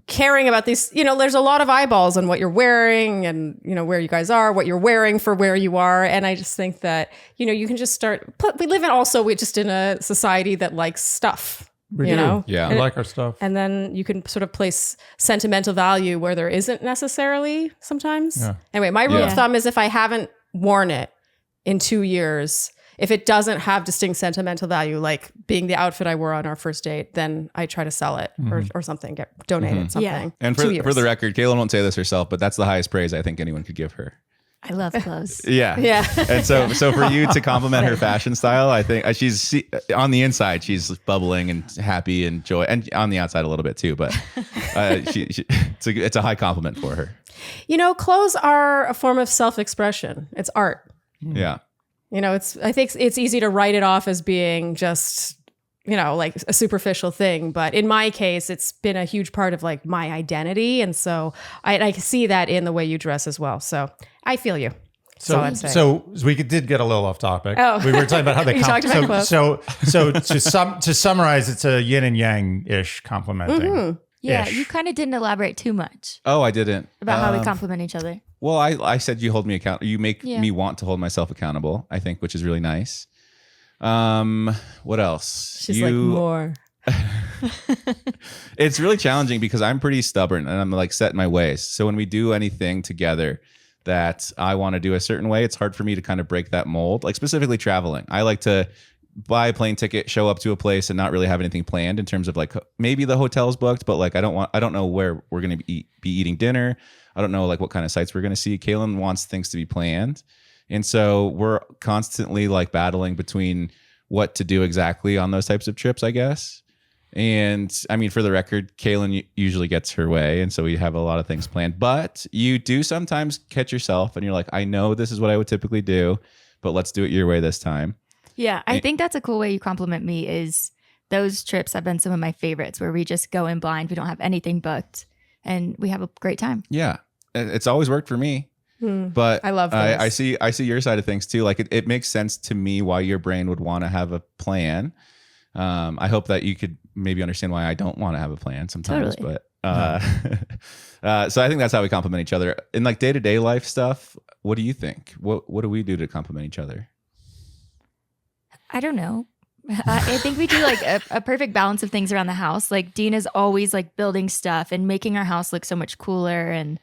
caring about these. There's a lot of eyeballs on what you're wearing and, where you guys are, what you're wearing for where you are. And I just think that, you can just start. We live we're just in a society that likes stuff. We you do. know? Yeah. We like our stuff. And then you can sort of place sentimental value where there isn't necessarily sometimes. Yeah. Anyway, my rule Yeah. of thumb is if I haven't worn it in 2 years, if it doesn't have distinct sentimental value, like being the outfit I wore on our first date, then I try to sell it or something, donate it, something. Yeah. And 2 years. for the record, Caelynn won't say this herself, but that's the highest praise I think anyone could give her. I love clothes. Yeah. Yeah. And so for you to compliment her fashion style, I think she's on the inside, she's bubbling and happy and joy, and on the outside a little bit too. But it's a high compliment for her. Clothes are a form of self-expression. It's art. Yeah. You know, I think it's easy to write it off as being just, you know, like a superficial thing. But in my case, it's been a huge part of like my identity. And so I see that in the way you dress as well. So I feel you. So we did get a little off topic. Oh. We were talking about how they talked about clothes. so to summarize, it's a yin and yang-ish complimenting. Mm-hmm. Yeah, Ish. you kind of didn't elaborate too much Oh, I didn't. about how we compliment each other. Well, I said you hold me accountable. You make me want to hold myself accountable, I think, which is really nice. What else? She's like, more. It's really challenging because I'm pretty stubborn and I'm like set in my ways. So when we do anything together that I want to do a certain way, it's hard for me to kind of break that mold. Like specifically traveling. I like to buy a plane ticket, show up to a place and not really have anything planned in terms of like maybe the hotel's booked, but like I don't know where we're going to be eating dinner. I don't know like what kind of sites we're going to see. Caelynn wants things to be planned. And so we're constantly like battling between what to do exactly on those types of trips, I guess. And I mean, for the record, Caelynn usually gets her way. And so we have a lot of things planned, but you do sometimes catch yourself and you're like, I know this is what I would typically do, but let's do it your way this time. Yeah, I think that's a cool way you compliment me is those trips have been some of my favorites where we just go in blind. We don't have anything booked and we have a great time. Yeah. It's always worked for me. But I love this. I see your side of things too. Like it makes sense to me why your brain would want to have a plan. I hope that you could maybe understand why I don't want to have a plan sometimes. Totally. But so I think that's how we compliment each other in like day-to-day life stuff. What do you think? What do we do to compliment each other? I don't know. I think we do like a perfect balance of things around the house. Like Dean is always like building stuff and making our house look so much cooler. And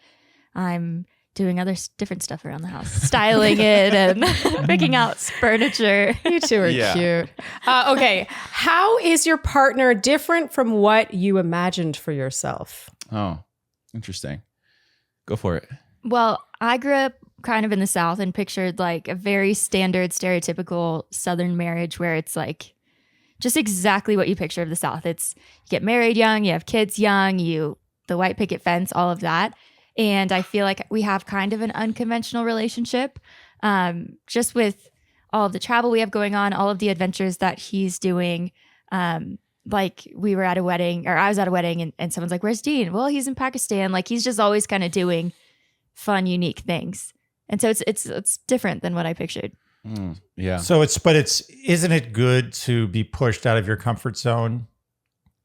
I'm doing different stuff around the house, styling it and picking out furniture. You two are cute. Okay. How is your partner different from what you imagined for yourself? Oh, interesting. Go for it. Well, I grew up kind of in the South and pictured like a very standard, stereotypical Southern marriage where it's like just exactly what you picture of the South. It's you get married young, you have kids young, the white picket fence, all of that. And I feel like we have kind of an unconventional relationship, just with all of the travel we have going on, all of the adventures that he's doing. Like we were at a wedding, or I was at a wedding, and someone's like, "Where's Dean?" Well, he's in Pakistan. Like he's just always kind of doing fun, unique things, and so it's different than what I pictured. Yeah. So isn't it good to be pushed out of your comfort zone?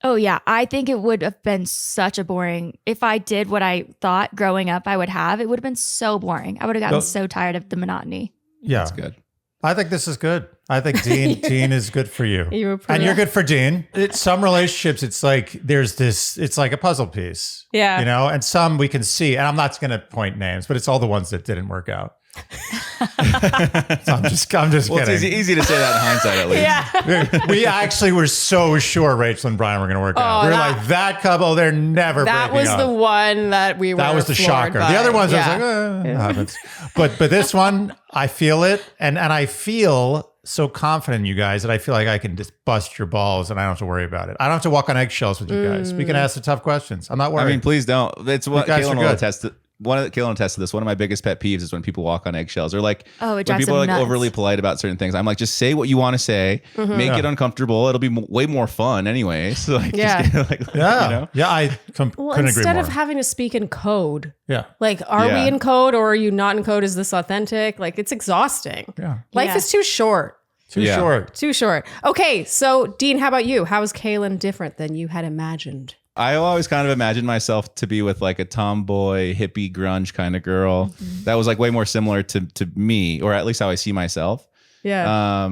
Oh yeah, I think it would have been such a boring if I did what I thought growing up I would have. It would have been so boring. I would have gotten so tired of the monotony. Yeah, that's good. I think this is good. I think Dean is good for you. And you're good for Dean. Some relationships, it's like it's like a puzzle piece. Yeah. You know, and some we can see, and I'm not going to point names, but it's all the ones that didn't work out. So I'm just Well, kidding. it's easy to say that in hindsight, at least. Yeah. We actually were so sure Rachel and Brian were going to work out. We were like, that couple, they're never That breaking was up. the one that we were That was the floored shocker. by. The other ones, Yeah. I was like, it happens. But this one, I feel it, and I feel so confident in you guys that I feel like I can just bust your balls and I don't have to worry about it. I don't have to walk on eggshells with you guys. We can ask the tough questions. I'm not worried. I mean, please don't. It's what guys are Caelynn will good. attest to. Caelynn attests to this. One of my biggest pet peeves is when people walk on eggshells, or like Oh, it when drives people are them like nuts. overly polite about certain things. I'm like, just say what you want to say, make it uncomfortable. It'll be way more fun anyway. So like, Yeah. just get, like, yeah. you know? Yeah, I couldn't agree Instead more. of having to speak in code, Yeah. like, are Yeah. we in code or are you not in code? Is this authentic? Like, it's exhausting. Yeah. Life Yeah. is too short. Too Yeah. short. Too short. Okay, so Dean, how about you? How is Caelynn different than you had imagined? I always kind of imagined myself to be with like a tomboy, hippie, grunge kind of girl. That was like way more similar to me, or at least how I see myself. Yeah.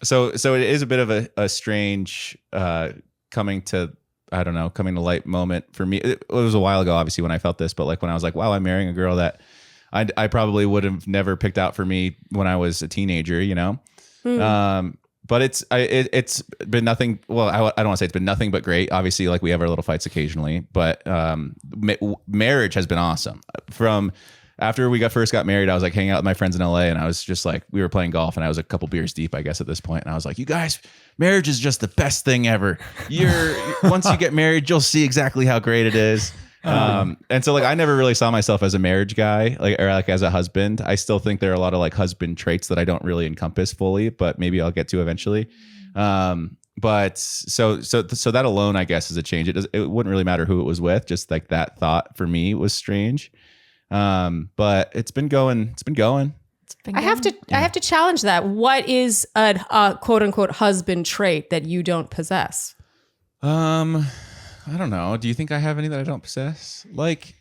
So it is a bit of a strange coming to light moment for me. It was a while ago, obviously, when I felt this, but like when I was like, wow, I'm marrying a girl that I probably would have never picked out for me when I was a teenager, you know? But it's been nothing. Well, I don't want to say it's been nothing but great. Obviously, like we have our little fights occasionally, but marriage has been awesome. From after we first got married, I was like hanging out with my friends in LA, and I was just like, we were playing golf, and I was a couple beers deep, I guess, at this point, and I was like, you guys, marriage is just the best thing ever. Once you get married, you'll see exactly how great it is. And so like I never really saw myself as a marriage guy, or as a husband. I still think there are a lot of like husband traits that I don't really encompass fully, but maybe I'll get to eventually. But so that alone, I guess, is a change. It wouldn't really matter who it was with. Just like that thought for me was strange. But it's been going. I have to challenge that. What is a quote unquote husband trait that you don't possess? I don't know. Do you think I have any that I don't possess? Like,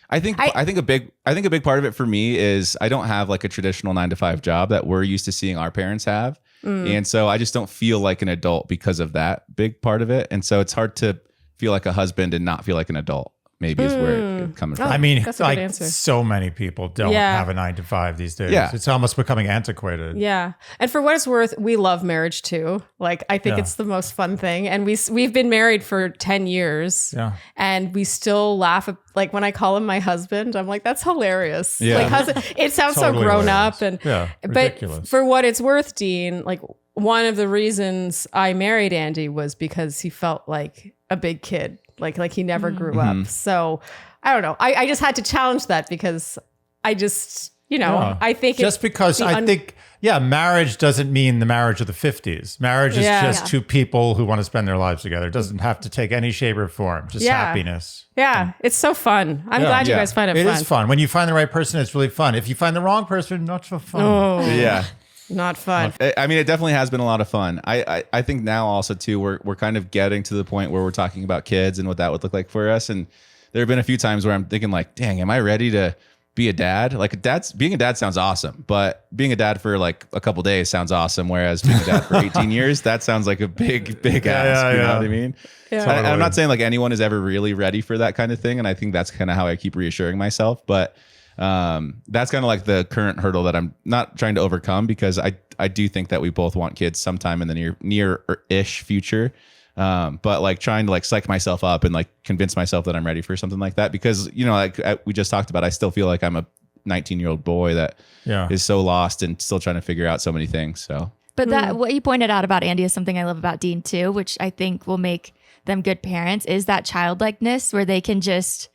I think a big part of it for me is I don't have like a traditional 9-to-5 job that we're used to seeing our parents have. And so I just don't feel like an adult because of that big part of it. And so it's hard to feel like a husband and not feel like an adult. Maybe is where it's coming from. I mean, That's a like good answer. so many people don't have a 9-to-5 these days. Yeah. It's almost becoming antiquated. Yeah. And for what it's worth, we love marriage too. Like, I think it's the most fun thing. And we've been married for 10 years. Yeah. And we still laugh at, like, when I call him my husband, I'm like, that's hilarious. Yeah. Like, husband, it sounds Totally so grown hilarious. up. And Yeah, but ridiculous. for what it's worth, Dean, like, one of the reasons I married Andy was because he felt like a big kid. Like he never grew up. So I don't know. I just had to challenge that because I just, I think just because I think, marriage doesn't mean the marriage of the 50s. Marriage is just two people who want to spend their lives together. It doesn't have to take any shape or form, just happiness. Yeah, it's so fun. I'm glad you guys find it fun. It is fun. When you find the right person, it's really fun. If you find the wrong person, not so fun. Oh, Yeah. not fun. I mean, it definitely has been a lot of fun. I think now also too, we're kind of getting to the point where we're talking about kids and what that would look like for us. And there have been a few times where I'm thinking like, dang, am I ready to be a dad? Like being a dad sounds awesome, but being a dad for like a couple days sounds awesome. Whereas being a dad for 18 years, that sounds like a big ask. You know what I mean? Yeah. And I'm not saying like anyone is ever really ready for that kind of thing. And I think that's kind of how I keep reassuring myself. But that's kind of like the current hurdle that I'm not trying to overcome, because I do think that we both want kids sometime in the near-ish future. But like trying to like psych myself up and like convince myself that I'm ready for something like that, because like we just talked about, I still feel like I'm a 19-year-old boy that is so lost and still trying to figure out so many things. So, But that what you pointed out about Andy is something I love about Dean too, which I think will make them good parents, is that childlikeness where they can just,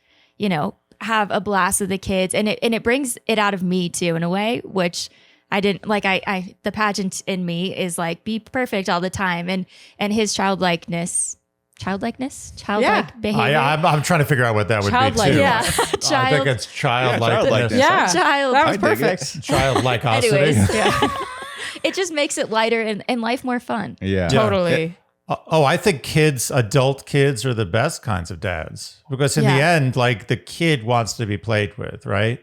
have a blast with the kids, and it brings it out of me too in a way, which I didn't like. I the pageant in me is like be perfect all the time, and his childlike behavior. I'm trying to figure out what that would Childlike, be too. yeah. I think it's childlikeness. Yeah, Child. that was I dig it. perfect. Childlikeosity. Anyways, it just makes it lighter and life more fun. yeah. Totally. I think adult kids are the best kinds of dads, because in the Yeah. end, like the kid wants to be played with, right?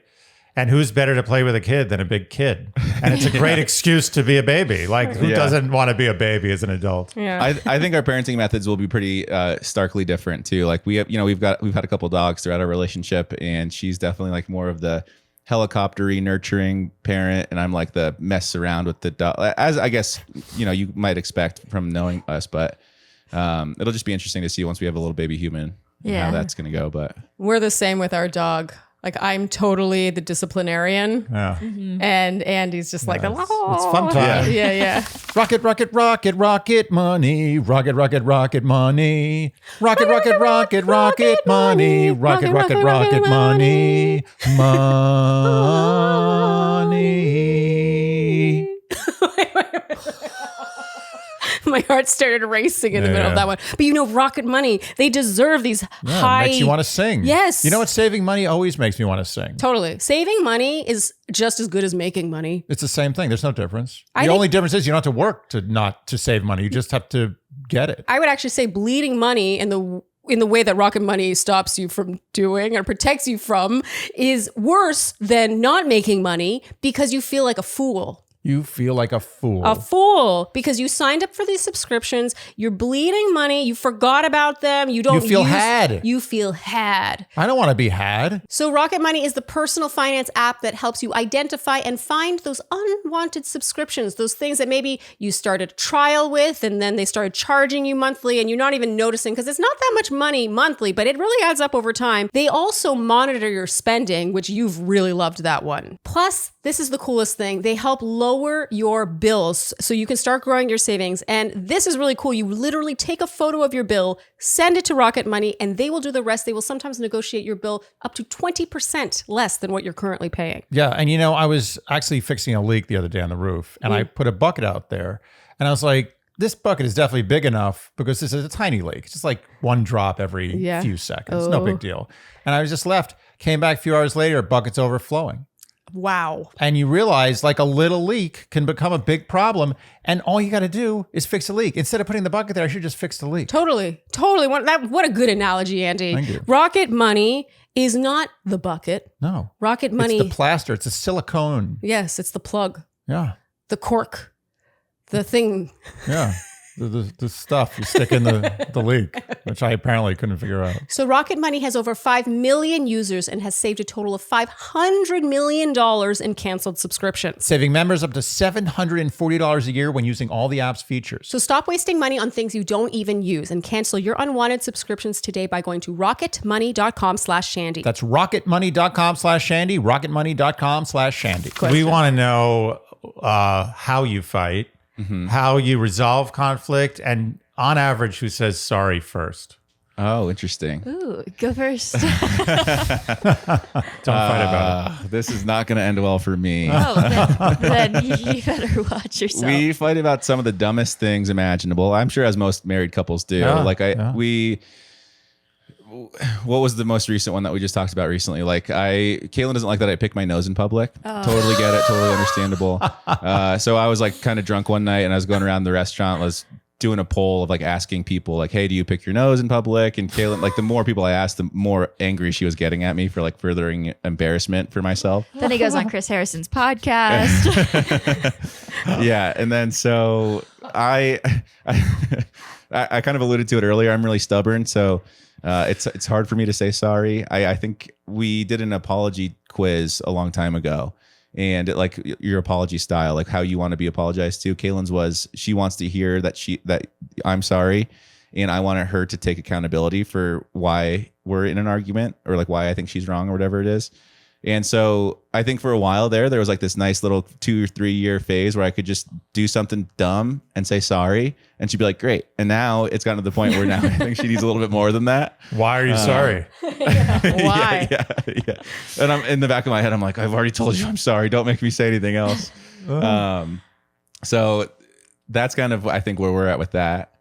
And who's better to play with a kid than a big kid? And it's a great excuse to be a baby. Like who doesn't want to be a baby as an adult? Yeah. I think our parenting methods will be pretty starkly different too. Like we've had a couple dogs throughout our relationship, and she's definitely like more of the helicoptery nurturing parent, and I'm like the mess around with the dog, as I guess you might expect from knowing us. But it'll just be interesting to see once we have a little baby human how that's gonna go. But We're the same with our dog. Like I'm totally the disciplinarian, Yeah. and Andy's just like, It's fun time. yeah. Rocket, rocket, rocket, rocket money. Rocket, rocket, rocket money. Rocket, rocket, rocket, rocket money. Rocket, rocket, rocket money. Money. My heart started racing in the middle of that one. But Rocket Money, they deserve these high. Makes you want to sing. Yes. You know what? Saving money always makes me want to sing. Totally. Saving money is just as good as making money. It's the same thing. There's no difference. I The think- only difference is you don't have to work to save money. You just have to get it. I would actually say bleeding money in the way that Rocket Money stops you from doing or protects you from is worse than not making money, because you feel like a fool. You feel like a fool. A fool, because you signed up for these subscriptions. You're bleeding money. You forgot about them. You don't. You feel had. You feel had. I don't want to be had. So Rocket Money is the personal finance app that helps you identify and find those unwanted subscriptions, those things that maybe you started a trial with and then they started charging you monthly and you're not even noticing because it's not that much money monthly, but it really adds up over time. They also monitor your spending, which you've really loved that one. Plus, this is the coolest thing. They help lower lower your bills so you can start growing your savings. And this is really cool. You literally take a photo of your bill, send it to Rocket Money, and they will do the rest. They will sometimes negotiate your bill up to 20% less than what you're currently paying. Yeah. And I was actually fixing a leak the other day on the roof, and I put a bucket out there, and I was like, this bucket is definitely big enough because this is a tiny leak. It's just like one drop every few seconds. No big deal. And I was just left, came back a few hours later, bucket's overflowing. Wow. And you realize like a little leak can become a big problem. And all you got to do is fix a leak. Instead of putting the bucket there, I should just fix the leak. Totally. What a good analogy, Andy. Thank you. Rocket Money is not the bucket. No. Rocket Money. It's the plaster. It's a silicone. Yes, it's the plug. Yeah. The cork. The thing. Yeah. The stuff you stick in the leak, which I apparently couldn't figure out. So Rocket Money has over 5 million users and has saved a total of $500 million in canceled subscriptions. Saving members up to $740 a year when using all the app's features. So stop wasting money on things you don't even use and cancel your unwanted subscriptions today by going to rocketmoney.com/Shandy. That's rocketmoney.com/Shandy, rocketmoney.com/Shandy. We want to know how you fight, how you resolve conflict, and on average, who says sorry first. Oh, interesting. Ooh, go first. Don't fight about it. This is not going to end well for me. then you better watch yourself. We fight about some of the dumbest things imaginable. I'm sure as most married couples do. What was the most recent one that we just talked about recently? Caelynn doesn't like that I pick my nose in public. Totally get it. Totally understandable. So I was like kind of drunk one night and I was going around the restaurant. I was doing a poll of like asking people like, hey, do you pick your nose in public? And Caelynn, like the more people I asked, the more angry she was getting at me for like furthering embarrassment for myself. Then he goes on Chris Harrison's podcast. Yeah. And then so I kind of alluded to it earlier. I'm really stubborn. So it's hard for me to say sorry. I think we did an apology quiz a long time ago, and like your apology style, like how you want to be apologized to. Caelynn's was she wants to hear that I'm sorry, and I wanted her to take accountability for why we're in an argument or like why I think she's wrong or whatever it is. And so I think for a while there was like this nice little 2 or 3 year phase where I could just do something dumb and say sorry. And she'd be like, great. And now it's gotten to the point where now I think she needs a little bit more than that. Why are you sorry? Why? Yeah. And I'm in the back of my head, I'm like, I've already told you I'm sorry. Don't make me say anything else. So that's kind of, I think, where we're at with that.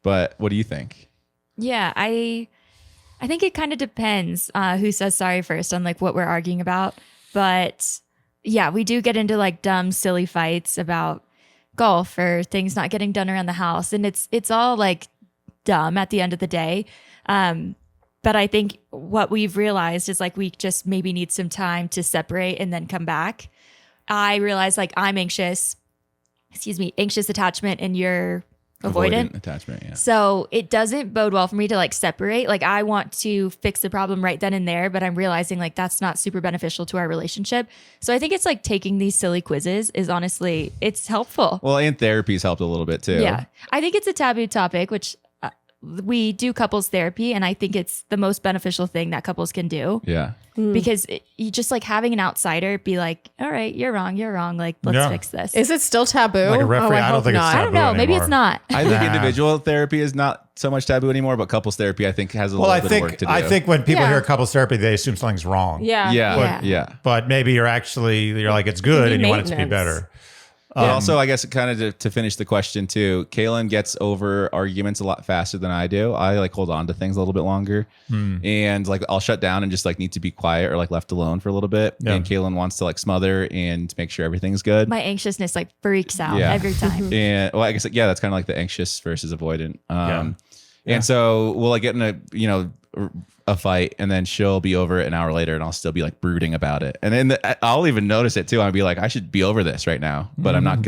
But what do you think? Yeah, I think it kind of depends who says sorry first on like what we're arguing about. But yeah, we do get into like dumb, silly fights about golf or things not getting done around the house. And it's all like dumb at the end of the day. But I think what we've realized is like we just maybe need some time to separate and then come back. I realize like I'm anxious attachment, and you're avoidant attachment. Yeah. So it doesn't bode well for me to like separate. Like I want to fix the problem right then and there, but I'm realizing like that's not super beneficial to our relationship. So I think it's like taking these silly quizzes is honestly, it's helpful. Well, and therapy's helped a little bit too. Yeah. I think it's a taboo topic, which we do couples therapy, and I think it's the most beneficial thing that couples can do. Yeah. Because you just like having an outsider be like, all right, you're wrong. Like, let's fix this. Is it still taboo? Like a referee? I don't think it's taboo I don't know. Maybe it's not. I think individual therapy is not so much taboo anymore, but couples therapy, I think, has a little bit of work to do. I think when people hear couples therapy, they assume something's wrong. Yeah. But maybe you're like, it's good and you want it to be better. Also, I guess kind of to finish the question too, Caelynn gets over arguments a lot faster than I do. I like hold on to things a little bit longer, and like I'll shut down and just like need to be quiet or like left alone for a little bit. Yeah. And Caelynn wants to like smother and make sure everything's good. My anxiousness like freaks out every time. And well, I guess that's kind of like the anxious versus avoidant. And so we'll like get in a fight, and then she'll be over it an hour later, and I'll still be like brooding about it. And then I'll even notice it too. I'll be like, I should be over this right now, but I'm not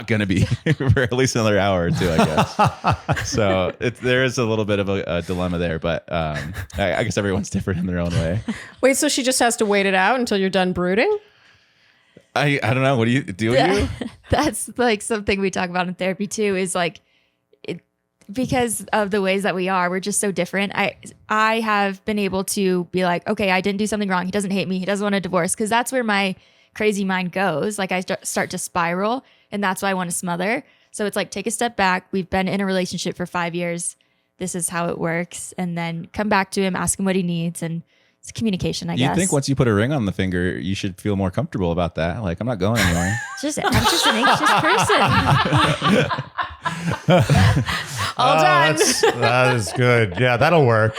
going to be for at least another hour or two, I guess. So there is a little bit of a dilemma there, but I guess everyone's different in their own way. Wait, so she just has to wait it out until you're done brooding? I don't know. What do you do? That's like something we talk about in therapy too, is like, because of the ways that we're just so different. I have been able to be like, okay, I didn't do something wrong. He doesn't hate me. He doesn't want a divorce. Because that's where my crazy mind goes. Like I start to spiral. And that's why I want to smother. So it's like, take a step back. We've been in a relationship for 5 years. This is how it works. And then come back to him, ask him what he needs. And it's communication, I guess. You think once you put a ring on the finger, you should feel more comfortable about that. Like, I'm not going anywhere. I'm just an anxious person. All done. That is good. Yeah, that'll work.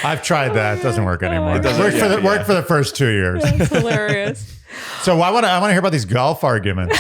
I've tried that. It doesn't work anymore. It worked for the first 2 years. That's hilarious. So I want to hear about these golf arguments.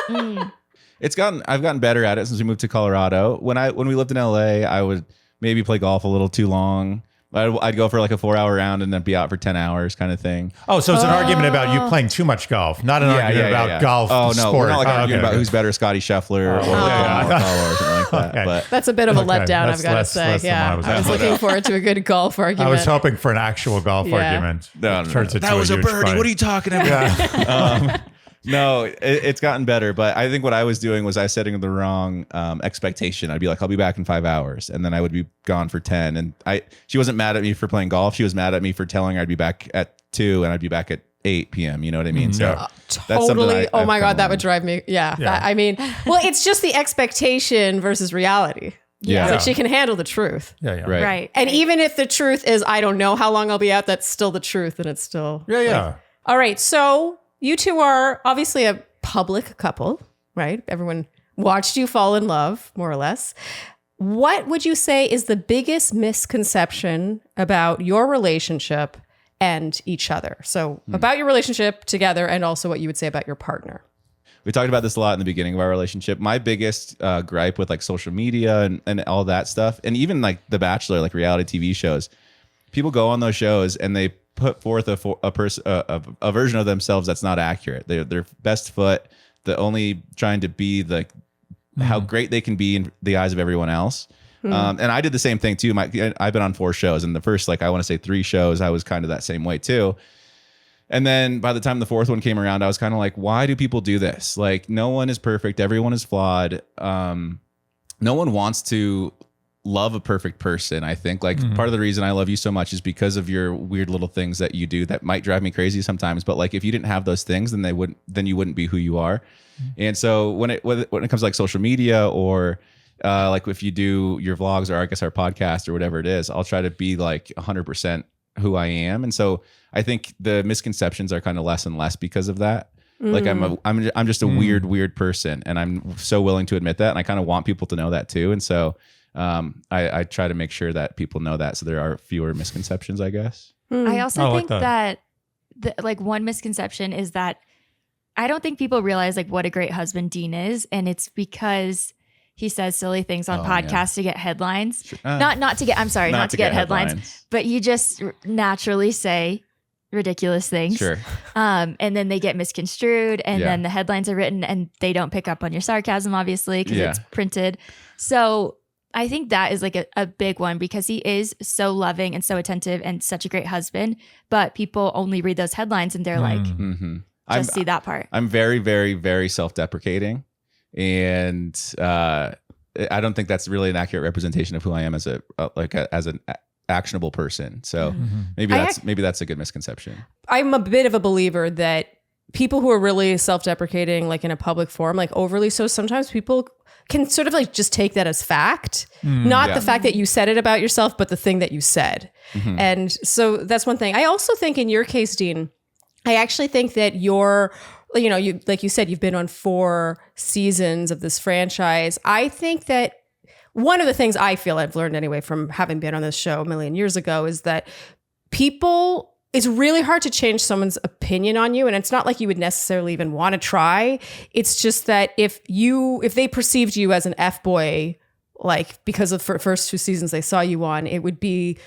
I've gotten better at it since we moved to Colorado. When we lived in LA, I would maybe play golf a little too long. I'd go for like a 4-hour round and then be out for 10 hours kind of thing. Oh, so it's an argument about you playing too much golf, not an argument about golf. Oh, no, sport. we're not like arguing about who's better, Scotty Scheffler or Morikawa or something like that. Okay. But That's a bit of a letdown, I've got to less say. than Yeah, what I was looking forward to a good golf argument. I was hoping for an actual golf Yeah. argument. No. Turns into That was a huge birdie. fight. What are you talking about? No, it's gotten better. But I think what I was doing was I was setting the wrong expectation. I'd be like, I'll be back in 5 hours. And then I would be gone for 10. And she wasn't mad at me for playing golf. She was mad at me for telling her I'd be back at 2 and I'd be back at 8 p.m. You know what I mean? So that's something totally. Oh I've my come God, that along. would drive me. Yeah. Yeah. I mean, well, it's just the expectation versus reality. Yeah. It's like she can handle the truth. Yeah, yeah. Right. Right. And even if the truth is, I don't know how long I'll be out, that's still the truth. And it's still. Yeah, yeah. All right. So you two are obviously a public couple, right? Everyone watched you fall in love, more or less. What would you say is the biggest misconception about your relationship and each other? So about your relationship together and also what you would say about your partner. We talked about this a lot in the beginning of our relationship. My biggest gripe with like social media and all that stuff, and even like The Bachelor, like reality TV shows, people go on those shows and they put forth a version of themselves that's not accurate. They're their best foot, the only trying to be like how great they can be in the eyes of everyone else. And I did the same thing too. I've been on 4 shows, and the first, like, I want to say 3 shows, I was kind of that same way too. And then by the time the 4th one came around, I was kind of like, why do people do this? Like, no one is perfect. Everyone is flawed. No one wants to love a perfect person. I think like part of the reason I love you so much is because of your weird little things that you do that might drive me crazy sometimes. But like, if you didn't have those things, then you wouldn't be who you are. And so when it comes to like social media or like if you do your vlogs or I guess our podcast or whatever it is, I'll try to be like 100% who I am. And so I think the misconceptions are kind of less and less because of that. Like I'm just a weird person, and I'm so willing to admit that. And I kind of want people to know that too. And so I try to make sure that people know that, so there are fewer misconceptions, I guess. I also I like think that. like one misconception is that I don't think people realize like what a great husband Dean is, and it's because he says silly things on podcasts to get headlines. Not to get headlines, but you just naturally say ridiculous things. Sure. And then they get misconstrued, and then the headlines are written and they don't pick up on your sarcasm, obviously, because it's printed. So I think that is like a big one, because he is so loving and so attentive and such a great husband, but people only read those headlines and they're like, see that part. I'm very, very, very self-deprecating, and I don't think that's really an accurate representation of who I am as an actionable person. So maybe that's a good misconception. I'm a bit of a believer that people who are really self-deprecating, like in a public forum, like overly so, sometimes people can sort of like just take that as fact, not the fact that you said it about yourself, but the thing that you said. And so that's one thing. I also think in your case, Dean, I actually think that you like you said, you've been on 4 seasons of this franchise. I think that one of the things I feel I've learned anyway from having been on this show a million years ago is that it's really hard to change someone's opinion on you. And it's not like you would necessarily even want to try. It's just that if they perceived you as an F-boy, like because of the first 2 seasons they saw you on, it would be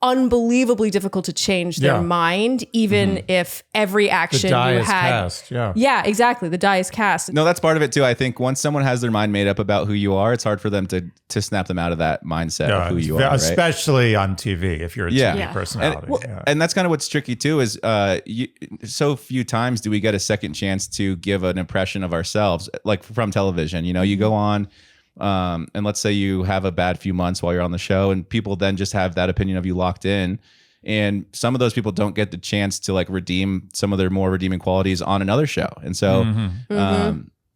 unbelievably difficult to change their mind, even if every action The die you is had. cast. Yeah. Yeah, exactly. The die is cast. No, that's part of it too. I think once someone has their mind made up about who you are, it's hard for them to snap them out of that mindset of who you are. Right? Especially on TV, if you're a TV personality. And that's kind of what's tricky too, is so few times do we get a second chance to give an impression of ourselves, like from television. You know, you go on, and let's say you have a bad few months while you're on the show, and people then just have that opinion of you locked in. And some of those people don't get the chance to like redeem some of their more redeeming qualities on another show. And so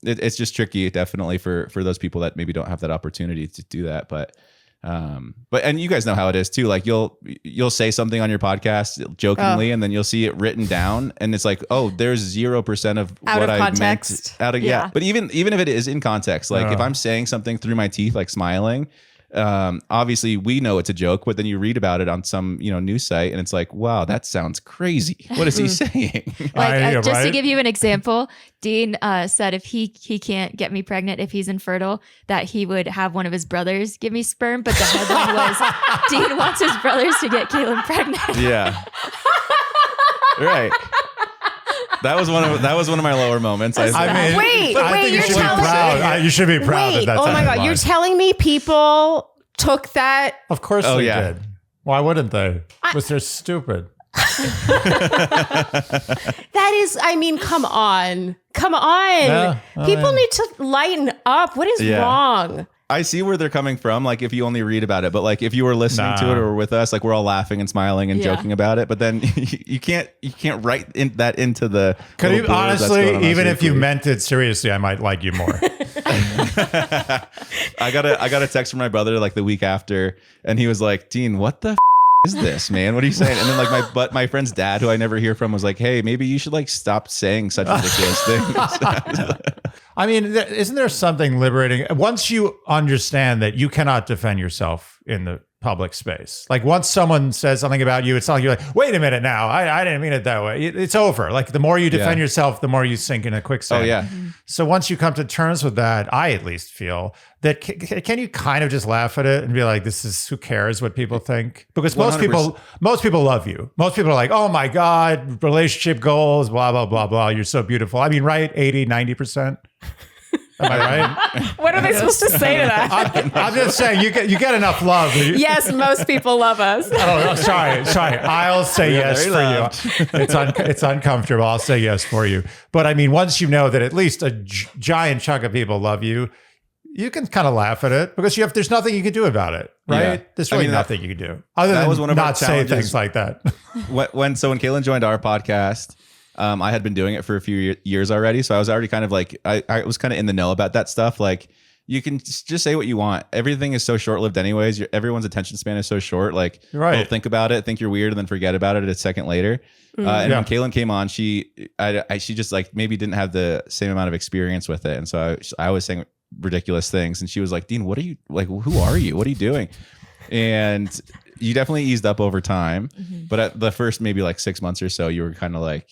it's just tricky, definitely for those people that maybe don't have that opportunity to do that. But and you guys know how it is too. Like you'll say something on your podcast jokingly, and then you'll see it written down, and it's like, oh, there's 0% of Out what of I context. meant. Yeah. But even if it is in context, like if I'm saying something through my teeth, like smiling, obviously we know it's a joke, but then you read about it on some news site, and it's like, wow, that sounds crazy. What is he saying? Like just to give you an example, Dean said if he can't get me pregnant if he's infertile, that he would have one of his brothers give me sperm. But the headline was Dean wants his brothers to get Caelynn pregnant. Yeah. Right. That was one of my lower moments. Wait, I think you you're should be telling proud. You should be proud that that's oh my God, you're telling me people took that? Of course they did. Why wouldn't they? Because they're stupid. That is, I mean, come on. Yeah, People need to lighten up. What is wrong? I see where they're coming from. Like if you only read about it, but like if you were listening to it or with us, like we're all laughing and smiling and joking about it. But then you can't write that into the. Could you honestly, even if you meant it seriously, I might like you more. I got a text from my brother like the week after, and he was like, "Dean, what the is this, man? What are you saying?" And then like my friend's dad, who I never hear from, was like, "Hey, maybe you should like stop saying such ridiculous things." I mean, isn't there something liberating once you understand that you cannot defend yourself in the public space? Like once someone says something about you, it's not like you're like, wait a minute now, I didn't mean it that way. It's over. Like the more you defend yourself, the more you sink in a quicksand. Oh yeah. So once you come to terms with that, I at least feel that can you kind of just laugh at it and be like, this is, who cares what people think? Because most 100%. people love you. Most people are like, oh my God, relationship goals, blah, blah, blah, blah. You're so beautiful. I mean, right? 80, 90%. Am I right? What are they supposed to say to that? I'm just saying you get enough love. Yes, most people love us. Oh, sorry. I'll say yes for you. It's uncomfortable. I'll say yes for you. But I mean, once you know that at least a giant chunk of people love you, you can kind of laugh at it because there's nothing you can do about it, right? Yeah. There's really nothing you can do other than was one of our not say challenges. things like that. When Caelynn joined our podcast, I had been doing it for a few years already, so I was already kind of like I was kind of in the know about that stuff. Like you can just say what you want. Everything is so short-lived anyways. Everyone's attention span is so short. Like, right. Think about it, think you're weird, and then forget about it a second later. And when Caelynn came on, she just like maybe didn't have the same amount of experience with it, and so I was saying ridiculous things, and she was like, "Dean, what are you like? Who are you? What are you doing?" And you definitely eased up over time, but at the first maybe like 6 months or so, you were kind of like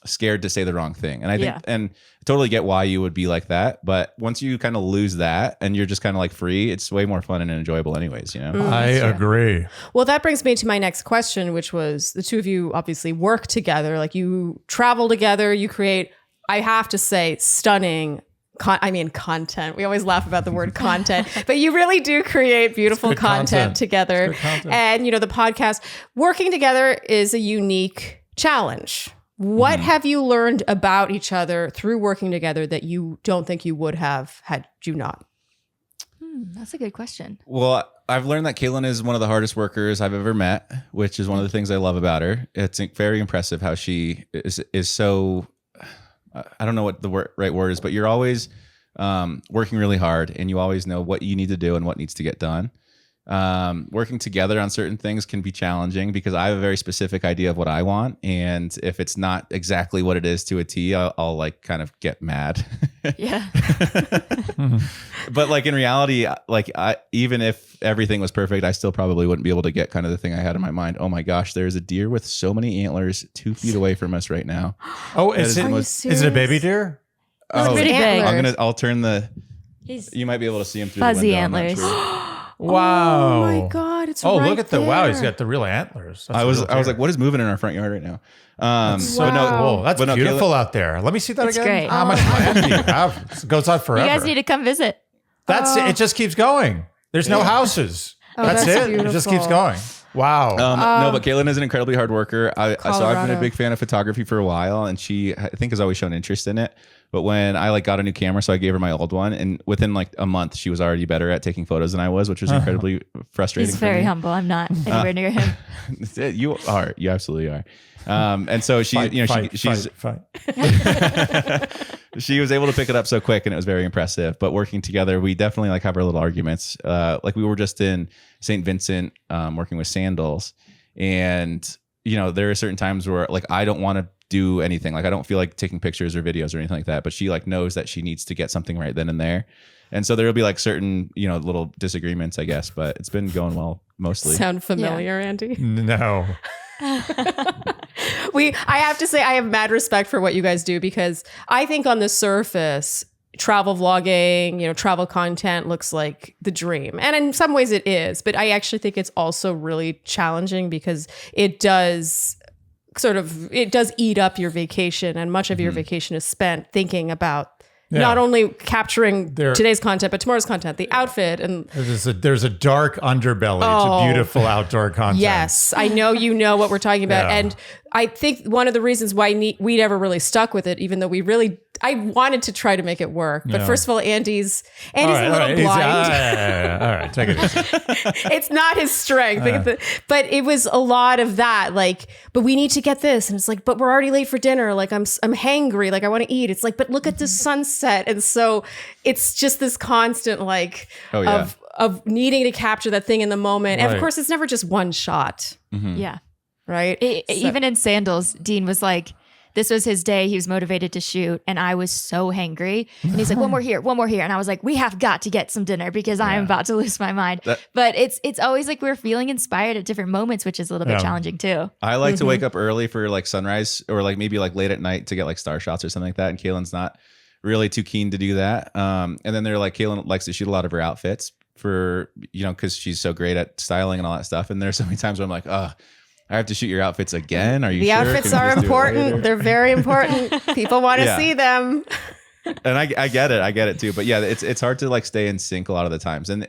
scared to say the wrong thing. And I think, and I totally get why you would be like that. But once you kind of lose that and you're just kind of like free, it's way more fun and enjoyable anyways, you know? I agree. Well, that brings me to my next question, which was the two of you obviously work together, like you travel together, you create, I have to say, stunning content. We always laugh about the word content, but you really do create beautiful content together. And, the podcast, working together is a unique challenge. What have you learned about each other through working together that you don't think you would have had you not? That's a good question. Well, I've learned that Caelynn is one of the hardest workers I've ever met, which is one of the things I love about her. It's very impressive how she is so... I don't know what the right word is, but you're always working really hard and you always know what you need to do and what needs to get done. Working together on certain things can be challenging because I have a very specific idea of what I want. And if it's not exactly what it is to a T, I'll like kind of get mad. Yeah. But like in reality, like even if everything was perfect, I still probably wouldn't be able to get kind of the thing I had in my mind. Oh my gosh, there's a deer with so many antlers 2 feet away from us right now. Oh, is it a baby deer? Oh, pretty big. I'll turn you might be able to see him through fuzzy the window. antlers. Wow. Oh my God. It's look at there. he's got the real antlers. I was like, what is moving in our front yard right now? Cool. That's beautiful out there. Let me see that That's again. great. How much land do you have? It goes on forever. You guys need to come visit. It just keeps going. There's no houses. That's it. It just keeps beautiful. going. Wow. No, but Caelynn is an incredibly hard worker. So I've been Colorado. a big fan of photography for a while, and she, I think, has always shown interest in it. But when I got a new camera, so I gave her my old one, and within like a month, she was already better at taking photos than I was, which was incredibly frustrating. He's for very me. humble. I'm not anywhere near him. You are. You absolutely are. And so she, she's fight. she was able to pick it up so quick, and it was very impressive. But working together, we definitely like have our little arguments. Like we were just in St. Vincent, working with sandals, and there are certain times where like I don't want to do anything. Like I don't feel like taking pictures or videos or anything like that. But she like knows that she needs to get something right then and there. And so there'll be like certain, little disagreements, I guess. But it's been going well mostly. Sound familiar, Andy? No. I have to say I have mad respect for what you guys do, because I think on the surface, travel vlogging, travel content looks like the dream. And in some ways it is, but I actually think it's also really challenging because it does eat up your vacation, and much of your vacation is spent thinking about not only capturing today's content, but tomorrow's content, the outfit. And there's a dark underbelly to beautiful outdoor content. yes, I know you know what we're talking about. Yeah. And I think one of the reasons why we never really stuck with it, even though I wanted to try to make it work. But first of all, Andy's a little blind. All right, take it easy. It's not his strength. But it was a lot of that. Like, but we need to get this. And it's like, but we're already late for dinner. Like I'm hangry. Like I want to eat. It's like, but look at the sunset. And so it's just this constant of needing to capture that thing in the moment. And of course, it's never just one shot. Mm-hmm. Yeah. Right. Even in sandals, Dean was like, this was his day. He was motivated to shoot. And I was so hangry. And he's like, one more here. And I was like, we have got to get some dinner because I am about to lose my mind. But it's always like we're feeling inspired at different moments, which is a little bit challenging too. I like to wake up early for like sunrise, or like maybe like late at night to get like star shots or something like that. And Caelynn's not really too keen to do that. And then they're like, Caelynn likes to shoot a lot of her outfits for, because she's so great at styling and all that stuff. And there's so many times where I'm like, I have to shoot your outfits again. Are you the sure? outfits are important. They're very important. People want to see them. And I get it too. But yeah, it's hard to like stay in sync a lot of the times. And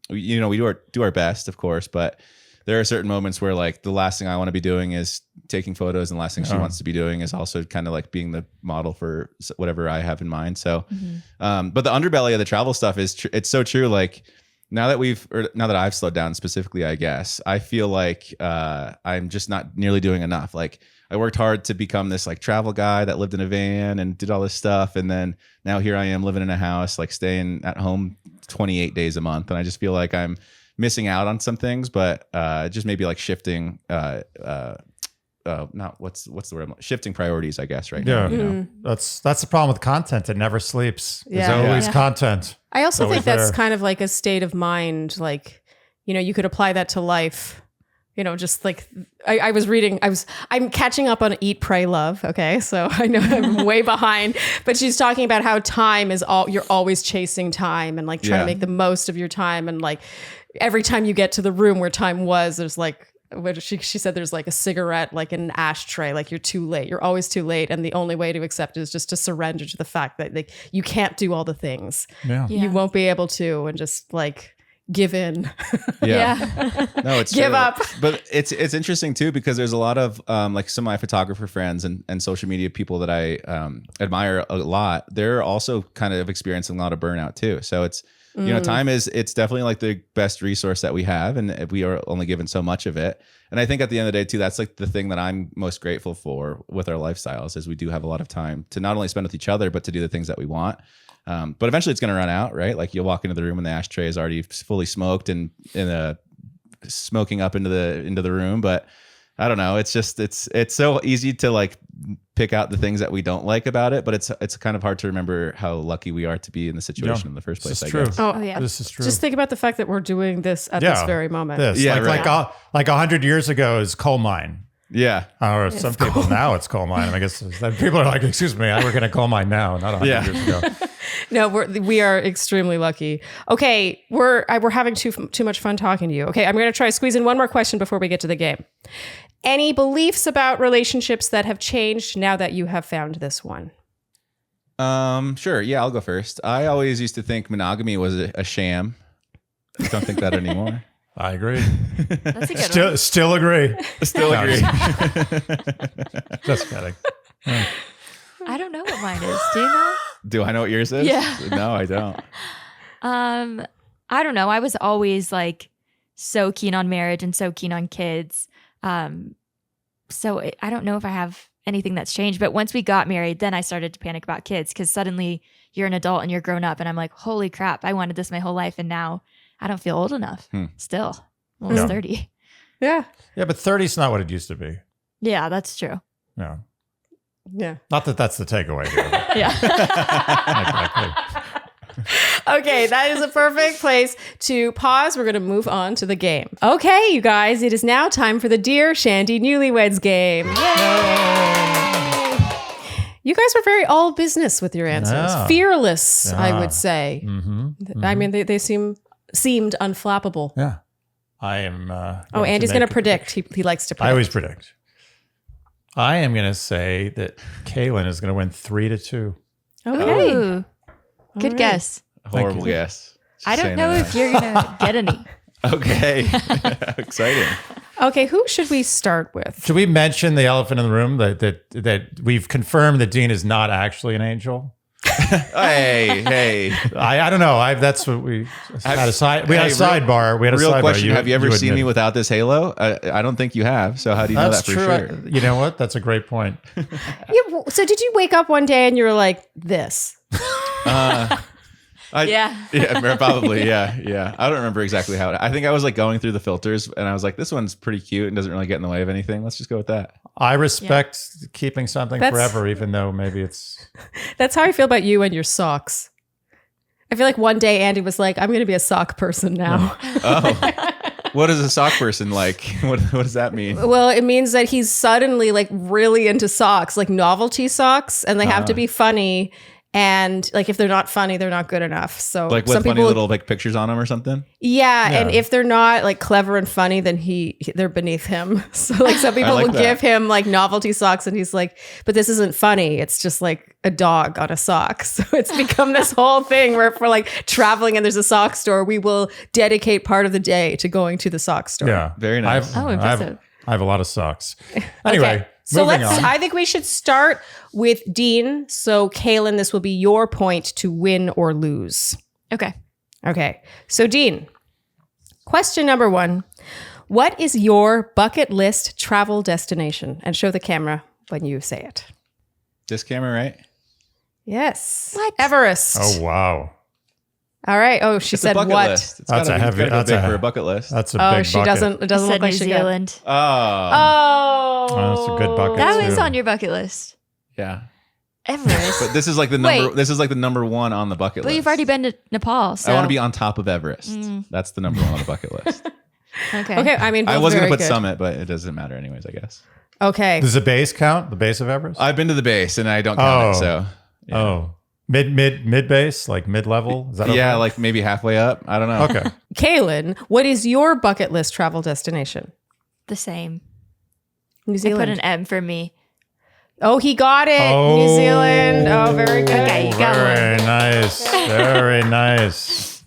we do our best, of course, but there are certain moments where like the last thing I want to be doing is taking photos, and the last thing she wants to be doing is also kind of like being the model for whatever I have in mind. So, but the underbelly of the travel stuff is it's so true. Like now that I've slowed down specifically, I guess I feel like I'm just not nearly doing enough. Like I worked hard to become this like travel guy that lived in a van and did all this stuff, and then now here I am living in a house, like staying at home 28 days a month, and I just feel like I'm missing out on some things, but just maybe like shifting shifting priorities, I guess, right now. That's the problem with content. It never sleeps. Yeah. There's always content. I also Always think that's there. kind of like a state of mind. Like, you could apply that to life. Just like I'm catching up on Eat, Pray, Love. Okay. So I know I'm way behind, but she's talking about how time is you're always chasing time and like trying to make the most of your time. And like every time you get to the room where time was, there's like, what she said, there's like a cigarette, like in an ashtray, like you're too late. You're always too late. And the only way to accept it is just to surrender to the fact that like you can't do all the things. Yeah. You won't be able to, and just like give in. No, it's give true. up. But it's interesting too, because there's a lot of like some of my photographer friends and social media people that I admire a lot. They're also kind of experiencing a lot of burnout too. So it's time it's definitely like the best resource that we have, and we are only given so much of it. And I think at the end of the day too, that's like the thing that I'm most grateful for with our lifestyles, is we do have a lot of time to not only spend with each other, but to do the things that we want. But eventually it's going to run out, right? Like you'll walk into the room and the ashtray is already fully smoked and smoking up into the room. But I don't know. It's just, it's so easy to like pick out the things that we don't like about it, but it's kind of hard to remember how lucky we are to be in the situation in the first place. This is true. Guess. Oh yeah. This is true. Just think about the fact that we're doing this at this very moment. Like 100 years ago is coal mine. Yeah. Or some people now it's coal mine. I guess people are like, excuse me, I work in a coal mine now, not 100 years ago. No, we are extremely lucky. Okay, we're having too much fun talking to you. Okay, I'm going to try to squeeze in one more question before we get to the game. Any beliefs about relationships that have changed now that you have found this one? Sure. Yeah, I'll go first. I always used to think monogamy was a sham. I don't think that anymore. I agree. That's a good one. Still agree. Still No, agree. Just kidding. I don't know what mine is. Do you know? Do I know what yours is? Yeah. No, I don't. I don't know. I was always like so keen on marriage and so keen on kids. So I don't know if I have anything that's changed. But once we got married, then I started to panic about kids because suddenly you're an adult and you're grown up. And I'm like, holy crap, I wanted this my whole life. And now I don't feel old enough. Still. Almost 30. Yeah. Yeah, but 30 is not what it used to be. Yeah, that's true. No. Yeah. Not that that's the takeaway here. but Yeah. exactly. Okay, that is a perfect place to pause. We're going to move on to the game. Okay, you guys, it is now time for the Dear Shandy Newlyweds Game. Yay! You guys were very all business with your answers. Yeah. Fearless, I Yeah. would say. Mm-hmm. I mean, they seemed unflappable. Yeah. I am. Oh, Andy's going to predict. He likes to predict. I always predict. I am going to say that Caelynn is going to win 3-2. Okay. Ooh, good right. guess. Horrible you. guess. Just I don't saying know that. if you're going to get any. Okay. Exciting. Okay, who should we start with? Should we mention the elephant in the room that we've confirmed that Dean is not actually an angel? Hey. I don't know. That's what we had a side. We had a sidebar. We had a Real sidebar. question: have you ever seen me admitted. without this halo? I don't think you have. So how do you know That's that for true. sure? You know what? That's a great point. Yeah, so did you wake up one day and you were like, this? Yeah. Probably. Yeah. I don't remember exactly how. I think I was like going through the filters, and I was like, "This one's pretty cute and doesn't really get in the way of anything. Let's just go with that." I respect keeping something That's- forever, even though maybe it's. That's how I feel about you and your socks. I feel like one day Andy was like, I'm going to be a sock person now. Oh, what is a sock person like? What does that mean? Well, it means that he's suddenly like really into socks, like novelty socks, and they have to be funny. And like if they're not funny, they're not good enough. So Like with some funny people, little like pictures on them or something? yeah, and if they're not like clever and funny, then they're beneath him. So like some people like will that. give him like novelty socks, and he's like, "But this isn't funny. It's just like a dog on a sock." So it's become this whole thing where if we're like traveling and there's a sock store, we will dedicate part of the day to going to the sock store. Yeah. Very nice. Impressive. I have a lot of socks. Anyway, Okay. So moving on. I think we should start with Dean. So Caelynn, this will be your point to win or lose. Okay. Okay. So Dean, question number 1. What is your bucket list travel destination? And show the camera when you say it. This camera, right? Yes. What? Everest. Oh, wow. All right. Oh, she It's a said bucket what? list. It's That's gotta a be- heavy- gotta go that's big a- for a bucket list. That's a Oh, big she bucket. doesn't. It doesn't Said look like New she got. Zealand. Oh. That's a good bucket. That was too. on your bucket list. Yeah. Everest. But this is like the number. Wait. This is like the number one on the bucket But list. you've already been to Nepal. So I want to be on top of Everest. That's the number one on the bucket list. Okay. Okay. I mean, I both was going very to put good. Summit, but it doesn't matter anyways, I guess. Okay. Does the base count? The base of Everest? I've been to the base and I don't count it. So yeah. Oh, mid base, like mid level. Is that Yeah, okay? like maybe halfway up. I don't know. Okay. Caelynn, what is your bucket list travel destination? The same. New I put Zealand. an M for me. Oh, he got it. New Zealand. Oh, very good. Okay, you got Very nice. Very nice.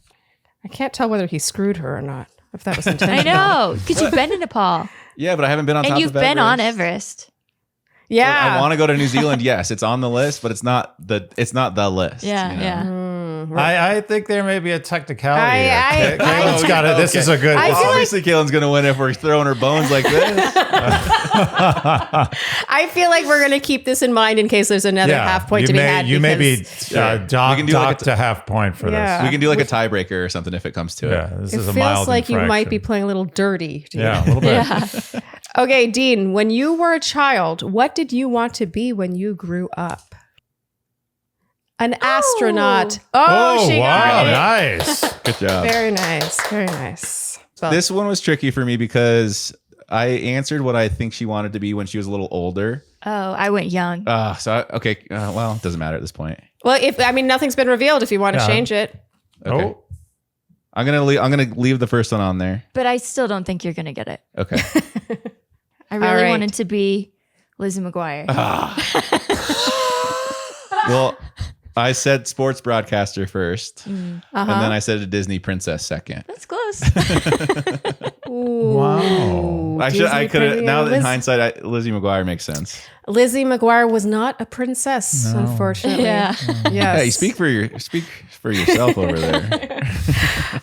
I can't tell whether he screwed her or not. If that was intentional. I know. Because you've been to Nepal. Yeah, but I haven't been on top And of you've Everest. been on Everest. Yeah. I want to go to New Zealand. Yes, it's on the list, but it's not the list. Yeah, you know? yeah. I think there may be a technicality. I- here. Caelynn's got it. This Okay. is a good. I feel like- Obviously, Caelynn's going to win if we're throwing her bones like this. I feel like we're going to keep this in mind in case there's another half point you to be may, had. You may be Sure. We docked can do like to half point for Yeah. We can do like a tiebreaker or something if it comes to this. it. Yeah, this It is a feels mild like you might be infraction. playing a little dirty. to you. Yeah, a little bit. Yeah. Okay, Dean, when you were a child, what did you want to be when you grew up? An astronaut. Oh, she wow, got it. nice. Good job. Very nice. Very nice. Well, This one was tricky for me because I answered what I think she wanted to be when she was a little older. Oh, I went young. Well, it doesn't matter at this point. nothing's been revealed if you want to Yeah. change it. Okay. Oh, I'm gonna leave the first one on there. But I still don't think you're going to get it. Okay. I really All right. wanted to be Lizzie McGuire. Well, I said sports broadcaster first, and then I said a Disney princess second. That's close. Wow. I could have. Now that in hindsight, Lizzie McGuire makes sense. Lizzie McGuire was not a princess, unfortunately. Yeah. Yes. Hey, speak for yourself over there.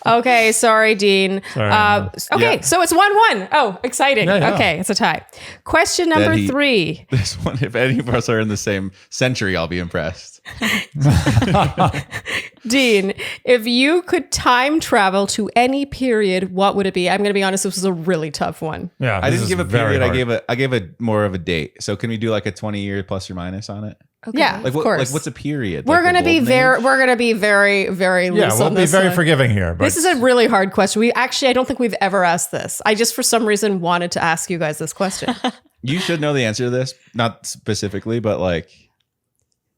Okay, sorry, Dean. Sorry. Okay, so it's 1-1. Oh, exciting. Yeah. Okay, it's a tie. Question number 3. This one, if any of us are in the same century, I'll be impressed. Dean, if you could time travel to any period, what would it be? I'm going to be honest, this was a really tough one. Yeah, I this didn't is give a very period. hard. I gave a more of a date. So can we do like a 20-year plus or minus on it? Okay. Yeah, Like of course. Like what's a period? We're Like going the to be golden age? very, very loose Yeah, we'll on be this very one. forgiving here. But This is a really hard question. I don't think we've ever asked this. I just, for some reason, wanted to ask you guys this question. You should know the answer to this, not specifically, but like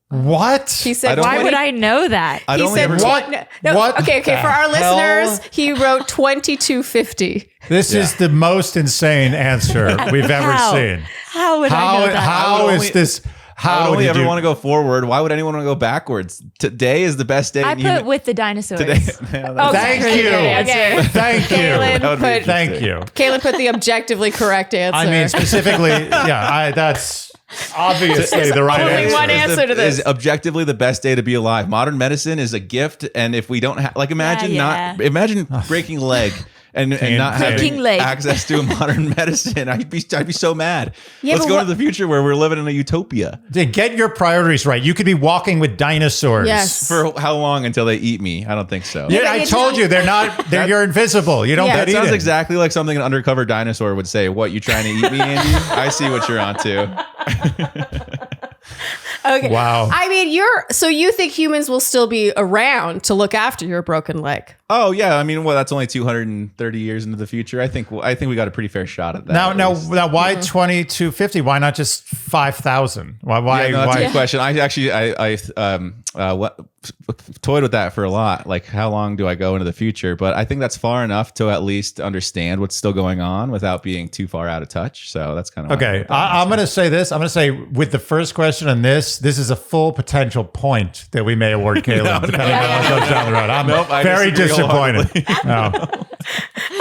what? He I said, don't Why think- would I know that? I'd He only said, ever What? No, What okay, the for our hell? listeners, he wrote 2250. This is the most insane answer we've ever How? seen. How would I know that? How would is only- this? I How would only did ever you want to go forward. Why would anyone want to go backwards? Today is the best day. I in put human- with the dinosaurs. today. Yeah, that's- Thank pretty you. good answer. Thank you. Caelynn That would be put, interesting. Thank you. Caelynn put the objectively correct answer. I mean, specifically, that's obviously the right only answer. one answer to this. Is objectively the best day to be alive. Modern medicine is a gift, and if we don't have, like, imagine Yeah. imagine breaking leg and not having Breaking leg. access to a modern medicine. I'd be so mad. Yeah, Let's but go what- into the future where we're living in a utopia. Get your priorities right. You could be walking with dinosaurs. Yes. For how long until they eat me? I don't think so. Yeah, but I you told don't- you they're not. You're invisible. You don't Yeah. get That sounds eaten. exactly like something an undercover dinosaur would say. What, you trying to eat me, Andy? I see what you're onto. Okay. Wow. I mean, you think humans will still be around to look after your broken leg? Oh yeah, I mean, well, that's only 230 years into the future. I think we got a pretty fair shot at that. Now, at now, least. now, why 2250? Why not just 5,000? Why? Yeah, no, that's a why? good question. I actually toyed with that for a lot. Like, how long do I go into the future? But I think that's far enough to at least understand what's still going on without being too far out of touch. So that's kind of Okay, I'm going to say this. I'm going to say with the first question and this is a full potential point that we may award Caelynn depending on what goes down the road. I'm I very disagree disappointed. No.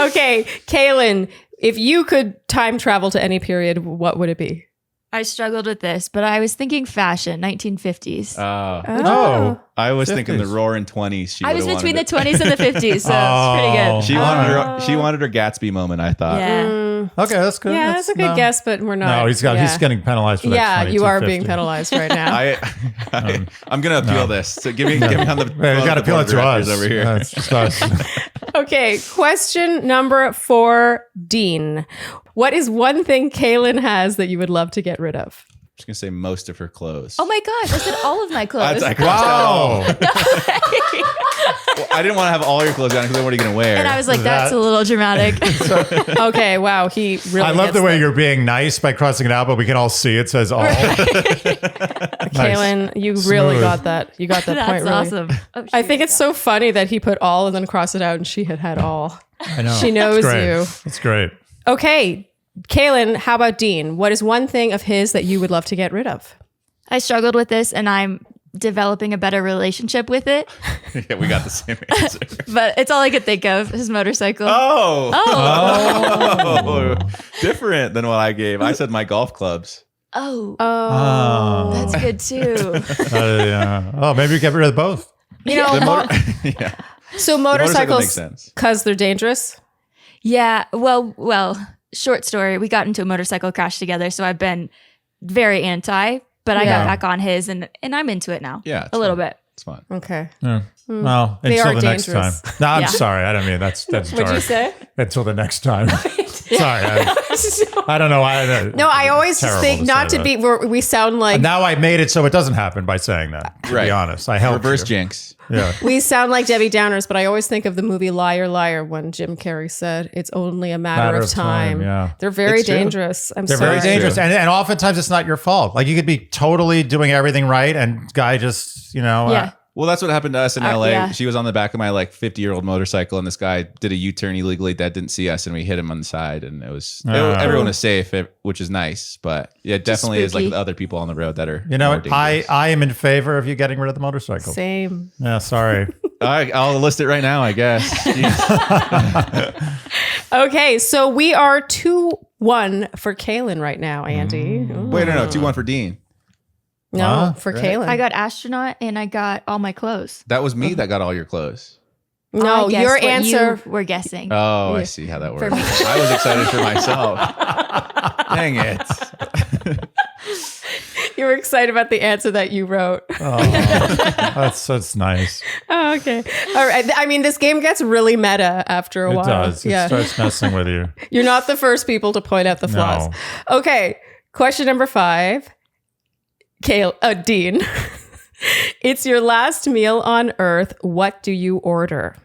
Okay, Caelynn, if you could time travel to any period, what would it be? I struggled with this, but I was thinking fashion, 1950s. Oh. I was thinking the 50s. roaring 20s. I was between the 20s and the 50s, so it's pretty good. She wanted her Gatsby moment. I thought. Yeah. Okay, that's good. Yeah, that's a good guess, but we're not. No, he's getting penalized for that. Yeah, you are 2250. being penalized right now. I'm gonna appeal this. So give me on the. Well, you got to appeal it to us over here. It's just us. Okay, question number 4, Dean. What is one thing Caelynn has that you would love to get rid of? I'm just gonna say most of her clothes. Oh my gosh, I said all of my clothes. I crossed out all. Wow. Well, I didn't want to have all your clothes on because then what are you gonna wear? And I was like, that's That- a little dramatic. Okay, wow, he really I love gets the way that. you're being nice by crossing it out, but we can all see it says all. Caelynn, you really Smooth. got that. You got that That's point really. awesome. Oh, I shoot. think it's so funny that he put all and then crossed it out and she had all. I know. She knows It's great. you. It's great. Okay, Caelynn, how about Dean? What is one thing of his that you would love to get rid of? I struggled with this and I'm developing a better relationship with it, Yeah, we got the same answer. but it's all I could think of, his motorcycle. Oh. Oh. Different than what I gave. I said my golf clubs. Oh. Oh. That's good too. Yeah. Oh, maybe you get rid of both. You know, Yeah. so The motorcycle makes motorcycles, sense. because they're dangerous. Yeah. Well, short story. We got into a motorcycle crash together, so I've been very anti, but I Yeah. got back on his and I'm into it now. Yeah, it's A little fun. bit. It's fun. Okay. Yeah. Well, They until are the next dangerous. time. No, I'm Yeah. sorry. I don't mean that's What'd dark. you say? Until the next time. Sorry. I don't know why. No, I always just Terrible think to not say to that. be. We sound like Now I made it so it doesn't happen by saying that. To be Right. honest, I helped Reverse you. jinx. Yeah. we sound like Debbie Downers, but I always think of the movie Liar Liar when Jim Carrey said it's only a matter of time. yeah. They're very It's true. dangerous. I'm They're sorry. very dangerous. And oftentimes it's not your fault. Like you could be totally doing everything right and guy just, Yeah. Well, that's what happened to us in LA. yeah. She was on the back of my like 50-year-old motorcycle, and this guy did a U-turn illegally. Dad didn't see us, and we hit him on the side, and everyone was safe, which is nice. But yeah, it definitely is like spooky. the other people on the road that are. You know more what? dangerous. I am in favor of you getting rid of the motorcycle. Same. Yeah, sorry. I'll list it right now, I guess. Jeez. Okay, so we are 2-1 for Caelynn right now, Andy. Ooh. Wait, no, 2-1 for Dean. No, Huh? for Right. Caelynn. I got astronaut and I got all my clothes. That was me that got all your clothes. no, I guessed your what answer. you were guessing. Oh, I see how that works. me. I was excited for myself. Dang it. You were excited about the answer that you wrote. Oh, that's nice. Oh, okay. All right. I mean, this game gets really meta after a It while. does. It starts messing with you. You're not the first people to point out the flaws. No. Okay. Question number 5. Dean. It's your last meal on Earth. What do you order?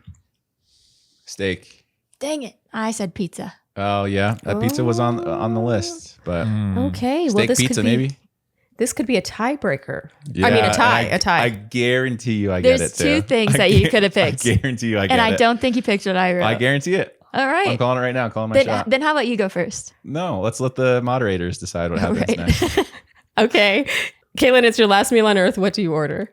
Steak. Dang it. I said pizza. Oh yeah, that pizza was on the list, but Okay. steak pizza maybe. This could be a tiebreaker. Yeah, I mean, a tie. and A tie. I guarantee you, I There's get it too. two things I that you guar- could have picked. I guarantee you, I get And it. I don't think you picked what I wrote. I guarantee it. All I'm right. calling it right now. I'm calling my shot. Then how about you go first? No, let's let the moderators decide what happens Right. next. Okay. Caelynn, it's your last meal on Earth. What do you order?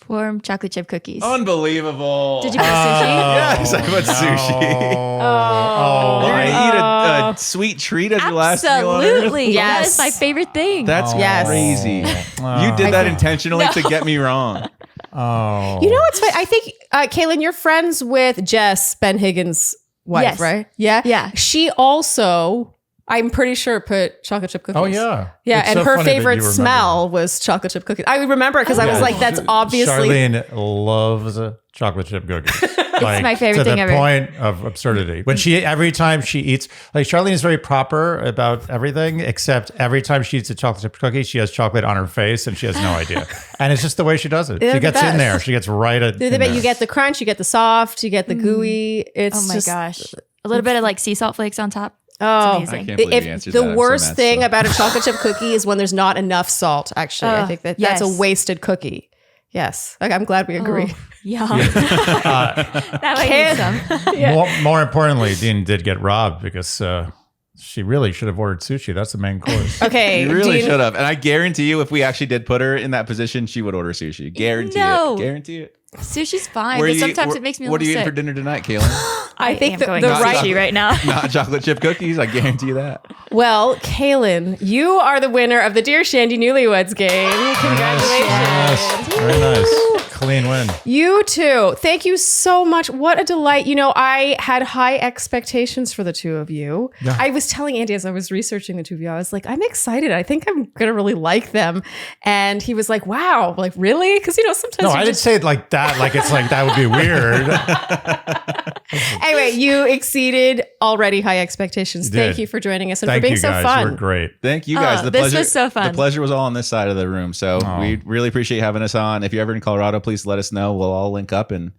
Warm chocolate chip cookies. Unbelievable. Did you put sushi? Yes, I put sushi. Oh. You're gonna eat a sweet treat as your last meal on Earth? Absolutely. Yes. That's my favorite thing. That's Yes. crazy. You did that intentionally to get me wrong. Oh. You know what's funny? I think, Caelynn, you're friends with Jess, Ben Higgins' wife, Yes. right? Yeah. Yeah. She also, I'm pretty sure, put chocolate chip cookies. Oh yeah. Yeah, It's and so her funny that you favorite remember smell was chocolate chip cookies. I remember because I was that. like, that's obviously. Charlene loves chocolate chip cookies. Like, my favorite to thing the ever. point of absurdity. When every time she eats, like Charlene is very proper about everything, except every time she eats a chocolate chip cookie, she has chocolate on her face and she has no idea. And it's just the way she does it. They're She the gets in best. there. She gets right at. in there. You get the crunch, you get the soft, you get the gooey. It's Oh my just, gosh. A little bit of like sea salt flakes on top. Oh, It's I amazing. can't believe you if answered the that. I'm so worst mad thing still. about a chocolate chip cookie is when there's not enough salt. Actually, I think that's yes. a wasted cookie. Yes, like, I'm glad we agree. Yum. That might need some. More importantly, Dean did get robbed because she really should have ordered sushi. That's the main course. Okay, You really Dean, should have. And I guarantee you, if we actually did put her in that position, she would order sushi. Guarantee No. it. Guarantee it. Sushi's fine, Where but you- sometimes where- it makes me a What are little you eating sick. for dinner tonight, Kaelynn? I think am the going right. sushi right now. Not chocolate chip cookies. I guarantee you that. Well, Caelynn, you are the winner of the Dear Shandy Newlyweds Game. Congratulations. Yes. Very nice. Clean win. You too. Thank you so much. What a delight. You know, I had high expectations for the two of you. Yeah. I was telling Andy as I was researching the two of you, I was like, I'm excited. I think I'm going to really like them. And he was like, wow, like really? Because, you know, sometimes No, you I didn't just- say it like that. Like it's like that would be weird. Anyway, you exceeded already high expectations. You Thank did. you for joining us and Thank for being you so guys. fun. You were great. Thank you guys. Oh, this was so fun. The pleasure was all on this side of the room. So we really appreciate having us on. If you're ever in Colorado, please let us know. We'll all link up and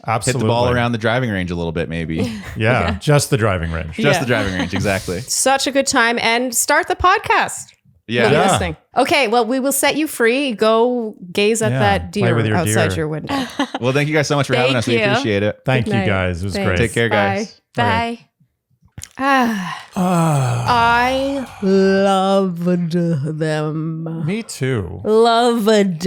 Absolutely. hit the ball around the driving range a little bit, maybe. Yeah, just the driving range. Just Yeah. the driving range, exactly. Such a good time. And start the podcast. Yeah. You'll be Yeah. listening. Okay, well, we will set you free. Go gaze at Yeah, that play deer with your outside deer. your window. Well, thank you guys so much for having Thank us. We you. appreciate it. Thank you night. guys. It was Thanks. great. Take care, guys. Bye. I loved them. Me too. Loved.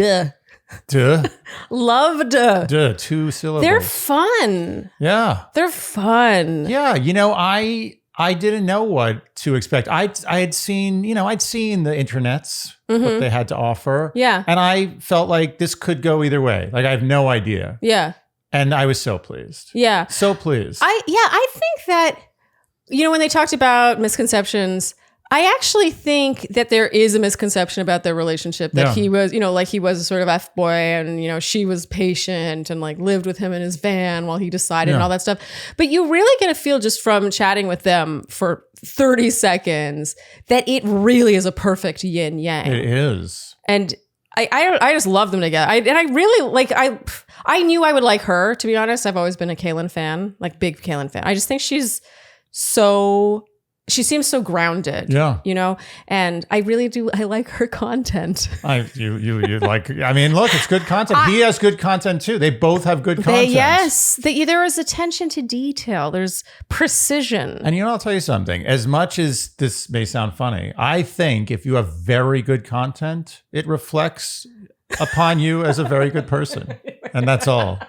Duh. Loved. Duh. 2 syllables. They're fun. Yeah. They're fun. Yeah. You know, I didn't know what to expect. I had seen, I'd seen the internets, what they had to offer. Yeah. And I felt like this could go either way. Like I have no idea. Yeah. And I was so pleased. Yeah. So pleased. I think that, when they talked about misconceptions, I actually think that there is a misconception about their relationship that Yeah. he was, like he was a sort of F-boy and, she was patient and like lived with him in his van while he decided and Yeah. all that stuff. But you really get a feel just from chatting with them for 30 seconds that it really is a perfect yin yang. It is. And I just love them together. I really like, I knew I would like her, to be honest. I've always been a Caelynn fan, like big Caelynn fan. I just think she's so she seems so grounded. Yeah. You know, and I really do. I like her content. You like, I mean, look, it's good content. He has good content too. They both have good content. There is attention to detail. There's precision. And I'll tell you something. As much as this may sound funny, I think if you have very good content, it reflects upon you as a very good person. And that's all.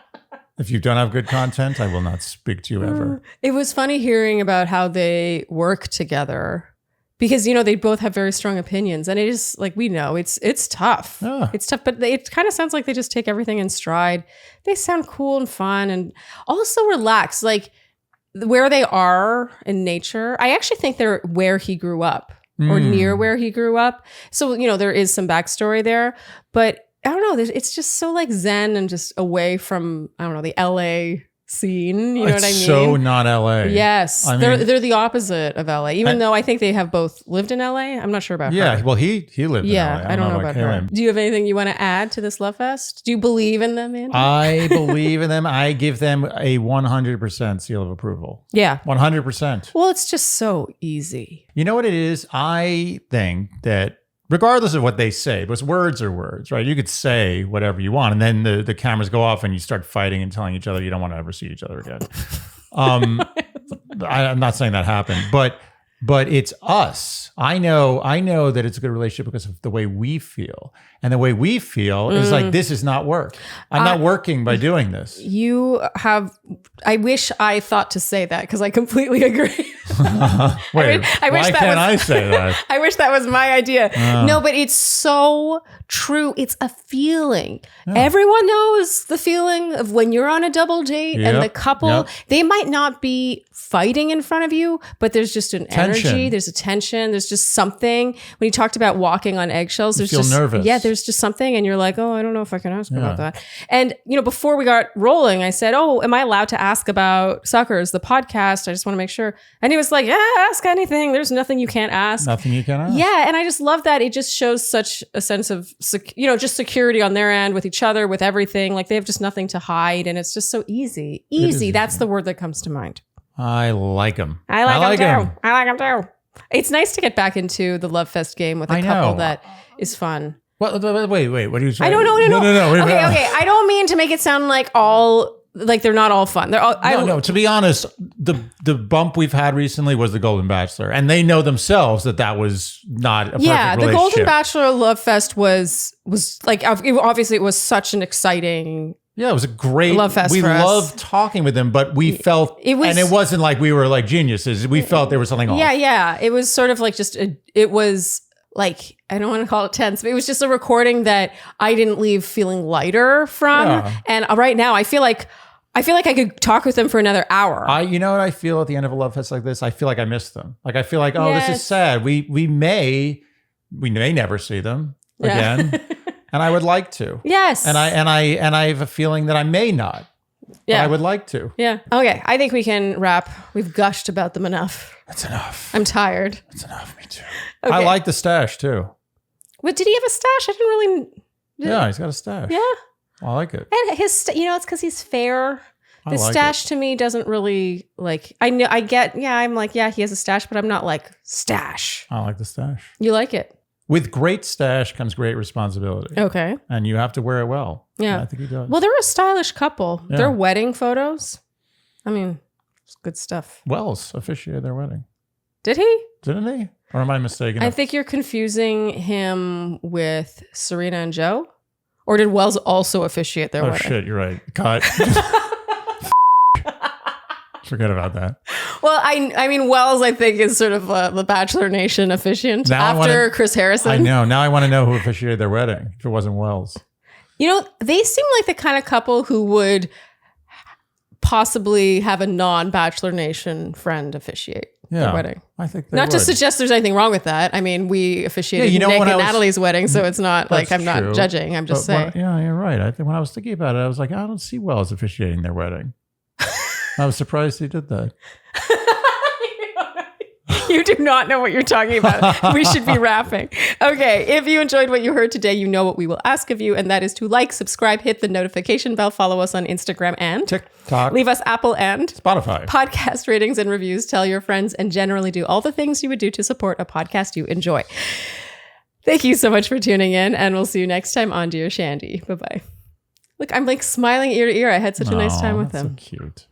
If you don't have good content, I will not speak to you ever. It was funny hearing about how they work together because, they both have very strong opinions. And it is like, we know it's tough. Yeah. It's tough, but it kind of sounds like they just take everything in stride. They sound cool and fun and also relaxed. Like where they are in nature, I actually think they're where he grew up or near where he grew up. So, there is some backstory there, but I don't know. It's just so like zen and just away from, I don't know, the LA scene. You know what I mean? It's so not LA. Yes. They're the opposite of LA, even though I think they have both lived in LA. I'm not sure about her. Yeah. Well, he lived in LA. I don't know about her. Do you have anything you want to add to this Love Fest? Do you believe in them, Andy? I believe in them. I give them a 100% seal of approval. Yeah. 100%. Well, it's just so easy. You know what it is? I think that regardless of what they say, because words are words, right? You could say whatever you want, and then the cameras go off and you start fighting and telling each other you don't want to ever see each other again. I'm not saying that happened, but it's us. I know that it's a good relationship because of the way we feel. And the way we feel is like, this is not work. I'm not working by doing this. I wish I thought to say that because I completely agree. Why can't I say that? I wish that was my idea. No, but it's so true. It's a feeling. Yeah. Everyone knows the feeling of when you're on a double date and the couple, they might not be fighting in front of you, but there's just an energy. There's a tension. There's just something. When you talked about walking on eggshells, there's just nervous. Yeah, there's just something, and you're like, oh, I don't know if I can ask about that. And before we got rolling, I said, oh, am I allowed to ask about Suckers, the podcast? I just want to make sure. And he was like, yeah, ask anything. There's nothing you can't ask. Nothing you can ask. Yeah, and I just love that. It just shows such a sense of, just security on their end with each other, with everything. Like they have just nothing to hide, and it's just so easy. Easy. That's the word that comes to mind. I like them. I like them too. I like them too. It's nice to get back into the Love Fest game with a couple that is fun. Wait. What are you saying? I don't know. No. Okay. I don't mean to make it sound like they're not all fun. They're all. No. To be honest, the bump we've had recently was the Golden Bachelor, and they know themselves that was not a perfect relationship. The Golden Bachelor Love Fest was like obviously it was such an exciting. Yeah, it was a great Love Fest. We loved talking with them, but we felt and it wasn't like we were like geniuses. We felt there was something off. Yeah. It was sort of like it was like, I don't want to call it tense, but it was just a recording that I didn't leave feeling lighter from. Yeah. And right now I feel like I could talk with them for another hour. You know what I feel at the end of a Love Fest like this? I feel like I miss them. Like I feel like, this is sad. We may never see them again. And I would like to. Yes. And I have a feeling that I may not. Yeah. But I would like to. Yeah. Okay. I think we can wrap. We've gushed about them enough. That's enough. I'm tired. That's enough. Me too. Okay. I like the stash too. But did he have a stash? I didn't really. Yeah, he's got a stash. Yeah. I like it. And his, it's because he's fair. The stash to me doesn't really like. I'm like, yeah, he has a stash, but I'm not like stash. I like the stash. You like it. With great stash comes great responsibility. Okay. And you have to wear it well. Yeah. And I think he does. Well, they're a stylish couple. Yeah. Their wedding photos. I mean, it's good stuff. Wells officiated their wedding. Did he? Didn't he? Or am I mistaken? I think you're confusing him with Serena and Joe. Or did Wells also officiate their wedding? Oh, shit. You're right. Cut. Forget about that. Well, I mean, Wells, I think, is sort of the Bachelor Nation officiant now after Chris Harrison. I know. Now I want to know who officiated their wedding if it wasn't Wells. They seem like the kind of couple who would possibly have a non-Bachelor Nation friend officiate their wedding. I think they Not would. to suggest there's anything wrong with that. I mean, we officiated Nick and Natalie's wedding, so it's not like I'm not judging. I'm just saying. Yeah, you're right. I think when I was thinking about it, I was like, I don't see Wells officiating their wedding. I was surprised he did that. You do not know what you're talking about. We should be rapping. Okay. If you enjoyed what you heard today, you know what we will ask of you, and that is to like, subscribe, hit the notification bell, follow us on Instagram and TikTok, leave us Apple and Spotify podcast ratings and reviews, tell your friends, and generally do all the things you would do to support a podcast you enjoy. Thank you so much for tuning in, and we'll see you next time on Dear Shandy. Bye-bye. Look, I'm like smiling ear to ear. I had such a nice time with them. So cute.